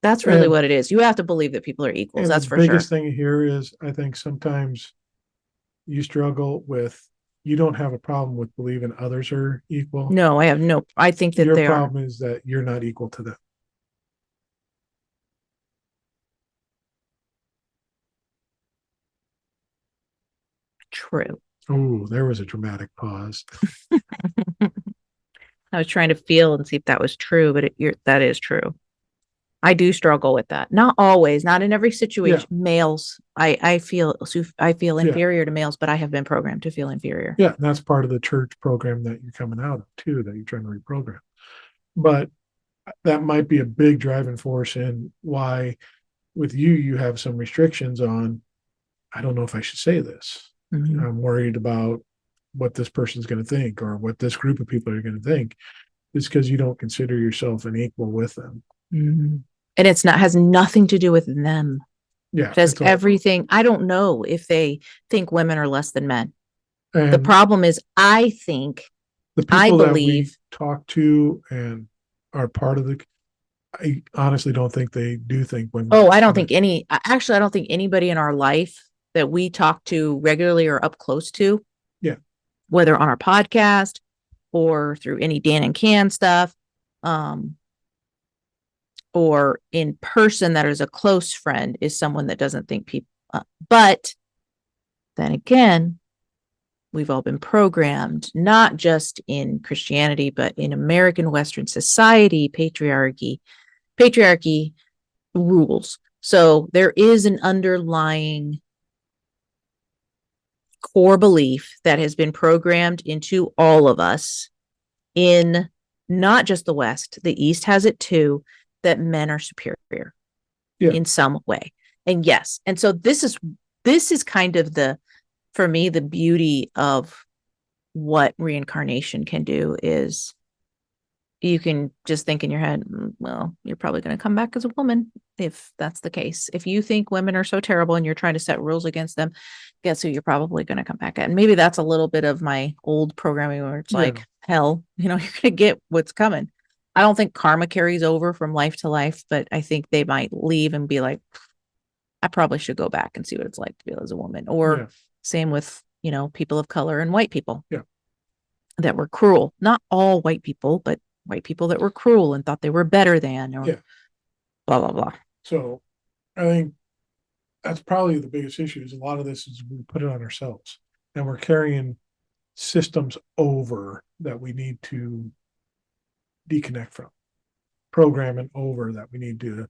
That's really what it is. You have to believe that people are equals. That's for sure. The biggest thing here is I think sometimes you struggle with, you don't have a problem with believing others are equal. No, I think that your problem is that you're not equal to them. True. Oh, there was a dramatic pause. I was trying to feel and see if that was true, but that is true. I do struggle with that. Not always, not in every situation. Yeah. Males, I feel inferior to males, but I have been programmed to feel inferior. Yeah, and that's part of the church program that you're coming out of too, that you're trying to reprogram. But that might be a big driving force in why with you have some restrictions on, I don't know if I should say this. I'm worried about what this person's going to think or what this group of people are going to think. It's because you don't consider yourself an equal with them. And has nothing to do with them. Yeah. It has everything. I don't know if they think women are less than men. And the problem is, I think, the people that we talk to and are part of I honestly don't think they do think women. Oh, I don't think I don't think anybody in our life that we talk to regularly or up close to. Yeah. Whether on our podcast or through any Dan and Can stuff, or in person that is a close friend, is someone that doesn't think people. But then again, we've all been programmed, not just in Christianity, but in American Western society, patriarchy rules. So there is an underlying core belief that has been programmed into all of us in not just the West, the East has it too, that men are superior Yeah. in some way. And yes, and so this is kind of the, for me, the beauty of what reincarnation can do is you can just think in your head, well, you're probably going to come back as a woman if that's the case. If you think women are so terrible and you're trying to set rules against them, guess who you're probably going to come back at. And maybe that's a little bit of my old programming where it's like, hell, you're going to get what's coming. I don't think karma carries over from life to life, but I think they might leave and be like, I probably should go back and see what it's like to be as a woman. Or same with, people of color and white people that were cruel. Not all white people, but white people that were cruel and thought they were better than, or blah, blah, blah. So I think that's probably the biggest issue is a lot of this is we put it on ourselves and we're carrying systems over that we need to deconnect from, programming over that we need to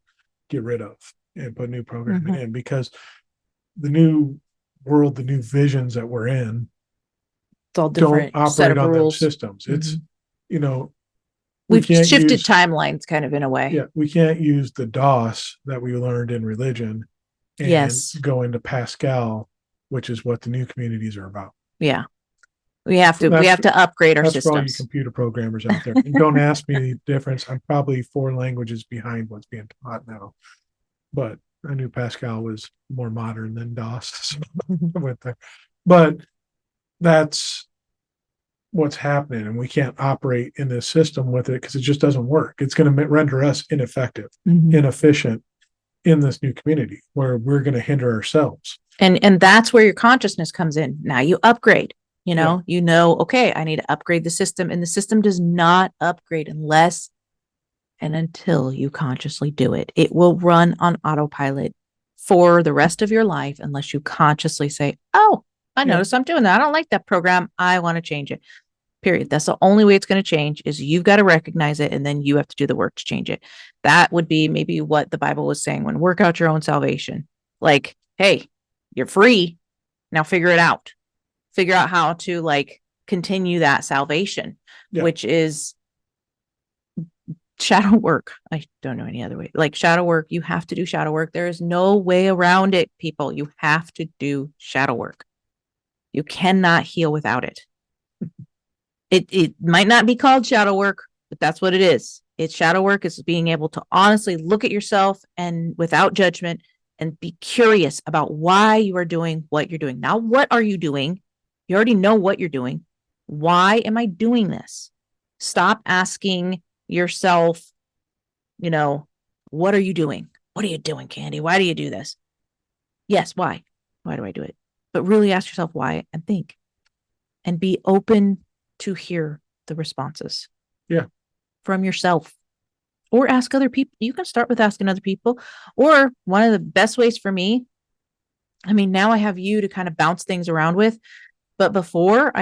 get rid of and put new programming in because the new world, the new visions that we're in It's all don't different set operate of on them rules. systems. It's, We've shifted timelines kind of in a way. Yeah, we can't use the DOS that we learned in religion and go into Pascal, which is what the new communities are about. Yeah. We have to upgrade our systems. That's for all you computer programmers out there. And don't ask me the difference. I'm probably 4 languages behind what's being taught now. But I knew Pascal was more modern than DOS. So I went there. But that's what's happening, and we can't operate in this system with it because it just doesn't work. It's going to render us ineffective, inefficient in this new community where we're going to hinder ourselves. And that's where your consciousness comes in. Now you upgrade, okay, I need to upgrade the system, and the system does not upgrade unless and until you consciously do it. It will run on autopilot for the rest of your life unless you consciously say, oh, I noticed I'm doing that. I don't like that program. I want to change it. Period. That's the only way it's going to change is you've got to recognize it and then you have to do the work to change it. That would be maybe what the Bible was saying when work out your own salvation. Like, hey, you're free. Now figure it out. Figure out how to continue that salvation, which is shadow work. I don't know any other way. Like shadow work, you have to do shadow work. There is no way around it, people. You have to do shadow work. You cannot heal without it. It might not be called shadow work, but that's what it is. It's shadow work is being able to honestly look at yourself and without judgment and be curious about why you are doing what you're doing. Now, what are you doing? You already know what you're doing. Why am I doing this? Stop asking yourself, what are you doing? What are you doing, Candy? Why do you do this? Yes, why? Why do I do it? But really ask yourself why and think and be open to hear the responses. From yourself or ask other people. You can start with asking other people, or one of the best ways for me, now I have you to kind of bounce things around with, but before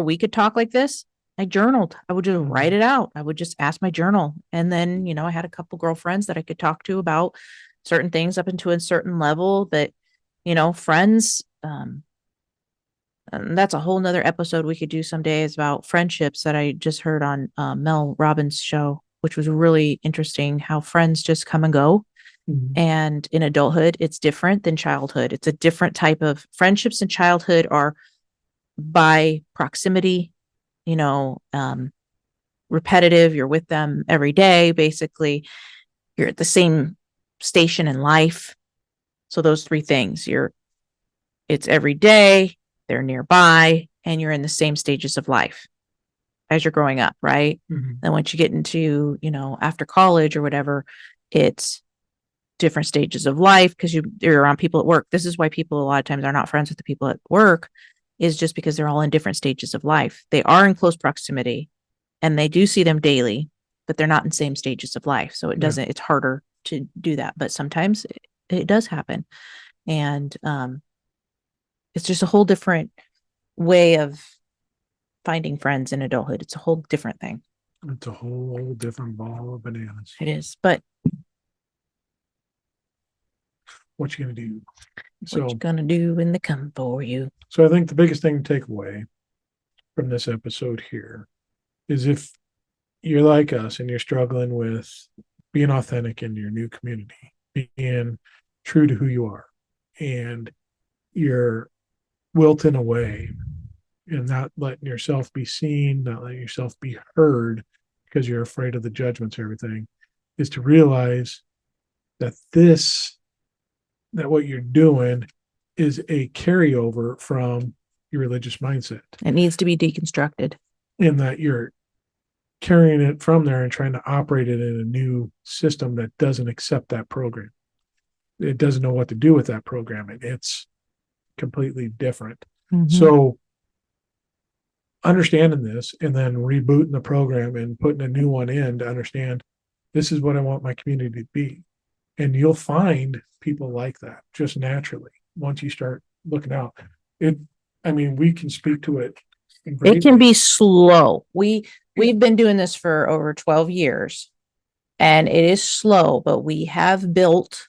we could talk like this, I journaled. I would just write it out. I would just ask my journal. And then, I had a couple girlfriends that I could talk to about certain things up into a certain level that, friends, and that's a whole nother episode we could do someday is about friendships that I just heard on Mel Robbins' show, which was really interesting how friends just come and go. And in adulthood, it's different than childhood. It's a different type of friendships in childhood are by proximity, repetitive. You're with them every day. Basically, you're at the same station in life. So those 3 things, it's every day, they're nearby, and you're in the same stages of life as you're growing up, right? Then once you get into, after college or whatever, it's different stages of life because you're around people at work. This is why people a lot of times are not friends with the people at work, is just because they're all in different stages of life. They are in close proximity and they do see them daily, but they're not in the same stages of life. So it's harder to do that, but sometimes it does happen. And it's just a whole different way of finding friends in adulthood. It's a whole different thing. It's a whole different ball of bananas. It is, but what you gonna do? What you So, gonna do when they come for you? so I think the biggest thing to take away from this episode here is if you're like us and you're struggling with being authentic in your new community, being true to who you are, and you're wilting away and not letting yourself be seen, not letting yourself be heard because you're afraid of the judgments and everything, is to realize that that what you're doing is a carryover from your religious mindset, It needs to be deconstructed. in that you're carrying it from there and trying to operate it in a new system that doesn't accept that program. It doesn't know what to do with that program. It's completely different. Mm-hmm. So understanding this and then rebooting the program and putting a new one in to understand this is what I want my community to be. And you'll find people like that just naturally once you start looking out. It, I mean, we can speak to it It can greatly. be slow. We've been doing this for over 12 years, and it is slow, but we have built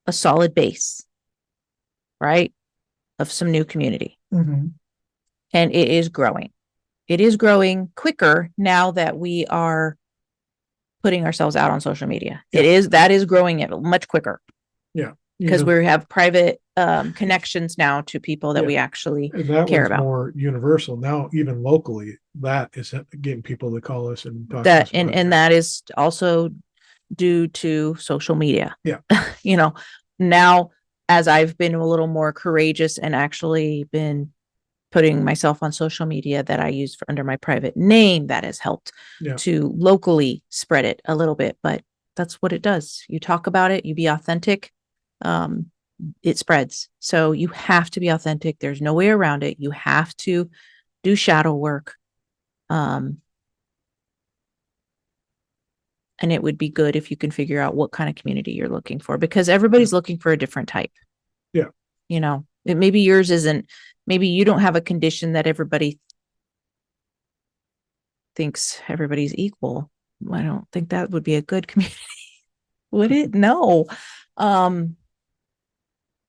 a solid base, right, of some new community. Mm-hmm. And it is growing. It is growing quicker now that we are putting ourselves out on social media. Yeah. That is growing it much quicker. Yeah. Because we have private connections now to people that Yeah. we actually And that care was about. more universal. Now, even locally, that is getting people to call us and talk to That us about and that is also due to social media. Yeah. You know, now as I've been a little more courageous and actually been putting myself on social media that I use under my private name, that has helped Yeah. to locally spread it a little bit. But that's what it does. You talk about it, you be authentic. It spreads. So you have to be authentic. There's no way around it. You have to do shadow work. And it would be good if you can figure out what kind of community you're looking for, because everybody's looking for a different type. Yeah. You know, maybe yours isn't, maybe you don't have a condition that everybody thinks everybody's equal. I don't think that would be a good community. Would it? No.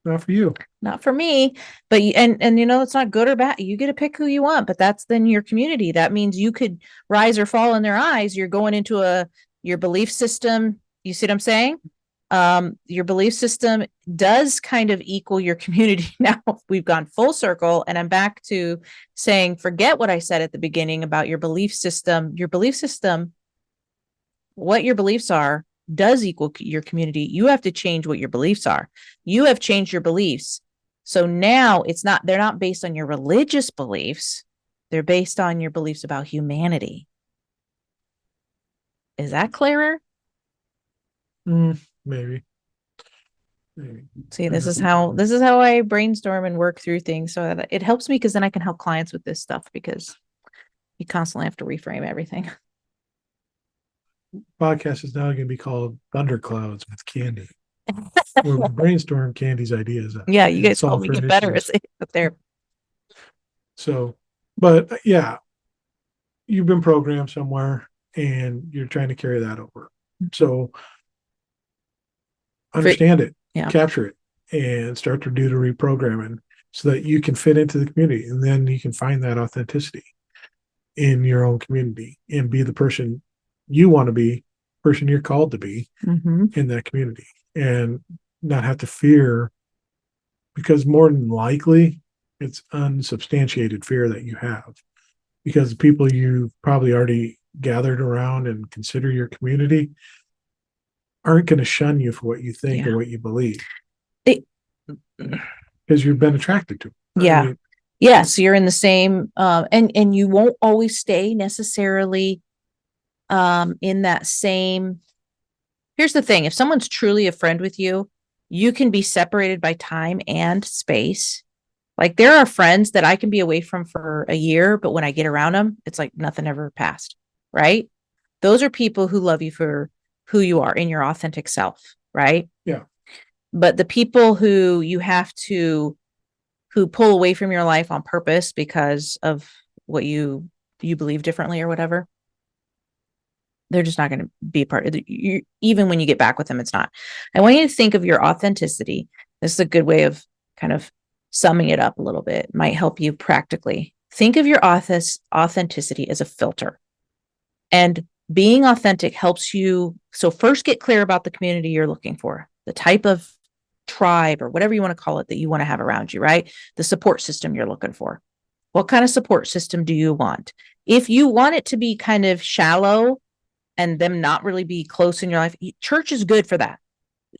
Not for you. Not for me. But and you know, it's not good or bad. You get to pick who you want, but that's then your community. That means you could rise or fall in their eyes. You're going into your belief system. You see what I'm saying? Your belief system does kind of equal your community. Now we've gone full circle, and I'm back to saying, forget what I said at the beginning about your belief system. Your belief system, what your beliefs are, does equal your community. You have to change what your beliefs are. You have changed your beliefs. So now they're not based on your religious beliefs. They're based on your beliefs about humanity. Is that clearer? Maybe. See, this is how I brainstorm and work through things, so that it helps me, because then I can help clients with this stuff, because you constantly have to reframe everything. Podcast is now going to be called Thunderclouds with Candy. Where we brainstorm Candy's ideas. Yeah, you guys help me get better at there. So, but yeah, you've been programmed somewhere and you're trying to carry that over. So understand it, capture it, and start to do the reprogramming so that you can fit into the community. And then you can find that authenticity in your own community and be the person you want to be, person you're called to be in that community, and not have to fear, because more than likely it's unsubstantiated fear that you have, because the people you probably already gathered around and consider your community aren't going to shun you for what you think or what you believe, because you've been attracted to them. Yeah. I mean, yes, you're in the same and you won't always stay necessarily in that same. Here's the thing, if someone's truly a friend with you, you can be separated by time and space. Like, there are friends that I can be away from for a year, but when I get around them, it's like nothing ever passed, right? Those are people who love you for who you are in your authentic self, right? Yeah. But the people who pull away from your life on purpose because of what you believe differently or whatever, they're just not going to be a part of it. Even when you get back with them, it's not. I want you to think of your authenticity This is a good way of kind of summing it up a little bit. It might help you practically. Think of your authenticity as a filter. And being authentic helps you. So, first, get clear about the community you're looking for, the type of tribe or whatever you want to call it that you want to have around you, right? The support system you're looking for. What kind of support system do you want? If you want it to be kind of shallow and them not really be close in your life, church is good for that.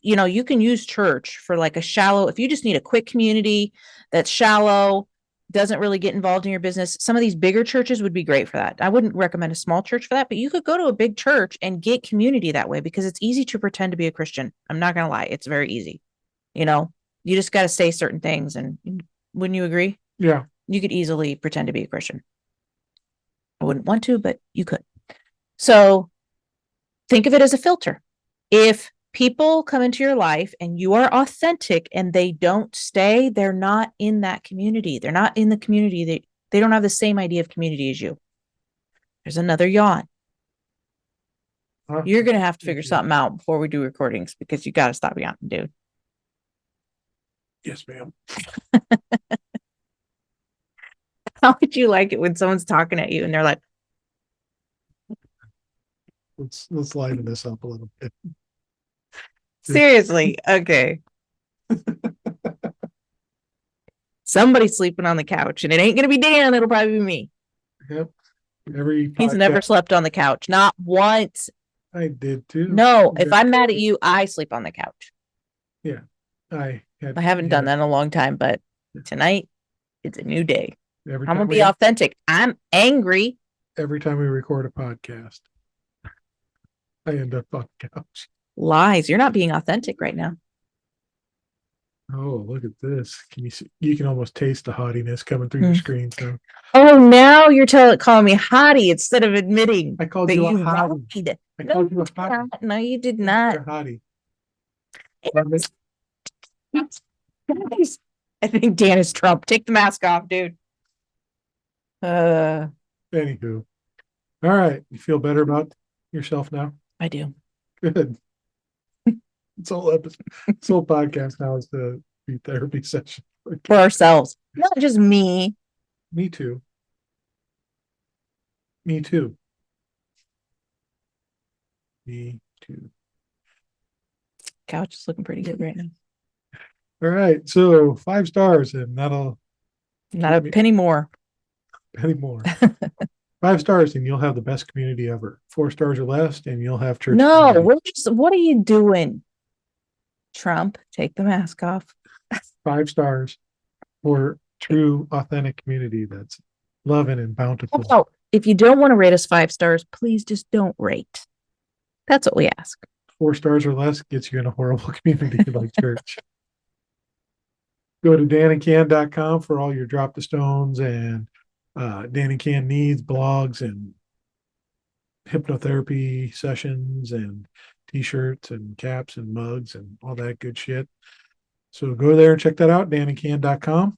You can use church for like a shallow, if you just need a quick community that's shallow, doesn't really get involved in your business. Some of these bigger churches would be great for that. I wouldn't recommend a small church for that, but you could go to a big church and get community that way because it's easy to pretend to be a Christian. I'm not going to lie. It's very easy. You just got to say certain things. And wouldn't you agree? Yeah. You could easily pretend to be a Christian. I wouldn't want to, but you could. So think of it as a filter. If people come into your life and you are authentic and they don't stay, they're not in that community. They're not in the community. They don't have the same idea of community as you. There's another yawn. You're going to have to figure something out before we do recordings because you got to stop yawning, dude. Yes, ma'am. How would you like it when someone's talking at you and they're like, let's liven this up a little bit. Seriously, okay. Somebody's sleeping on the couch, and it ain't gonna be Dan. It'll probably be me. Yep. He's never slept on the couch, not once. I did too. No, if I'm mad at you, I sleep on the couch. Yeah, I haven't done that in a long time, but tonight it's a new day. I'm gonna be authentic. I'm angry. Every time we record a podcast, I end up on the couch. Lies. You're not being authentic right now. Oh, look at this. Can you see? You can almost taste the haughtiness coming through your screen. So. Oh, now you're calling me hottie instead of admitting I called you a hottie. I called you a hottie. No, you did not. You're a hottie. I think Dan is Trump. Take the mask off, dude. Anywho. All right. You feel better about yourself now? I do. Good. This whole podcast now is the therapy session for ourselves, not just me. Me too. Me too. Me too. Couch is looking pretty good right now. All right, so 5 stars, and that'll not a penny more. Penny more. 5 stars, and you'll have the best community ever. 4 stars or less, and you'll have church. No, what are you doing? Trump, take the mask off. 5 stars for true, authentic community that's loving and bountiful. Oh, if you don't want to rate us 5 stars, please just don't rate. That's what we ask. 4 stars or less gets you in a horrible community like church. Go to danandcan.com for all your drop the stones and Dan and Can needs, blogs and hypnotherapy sessions and t-shirts and caps and mugs and all that good shit. So go there and check that out, danandcan.com.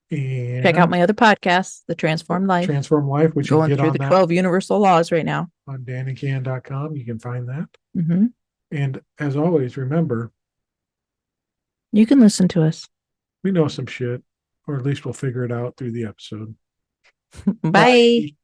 And check out my other podcast, The Transformed Life. Transformed Life, which going through the 12 universal laws right now. On danandcan.com, you can find that. Mm-hmm. And as always, remember, you can listen to us. We know some shit, or at least we'll figure it out through the episode. Bye.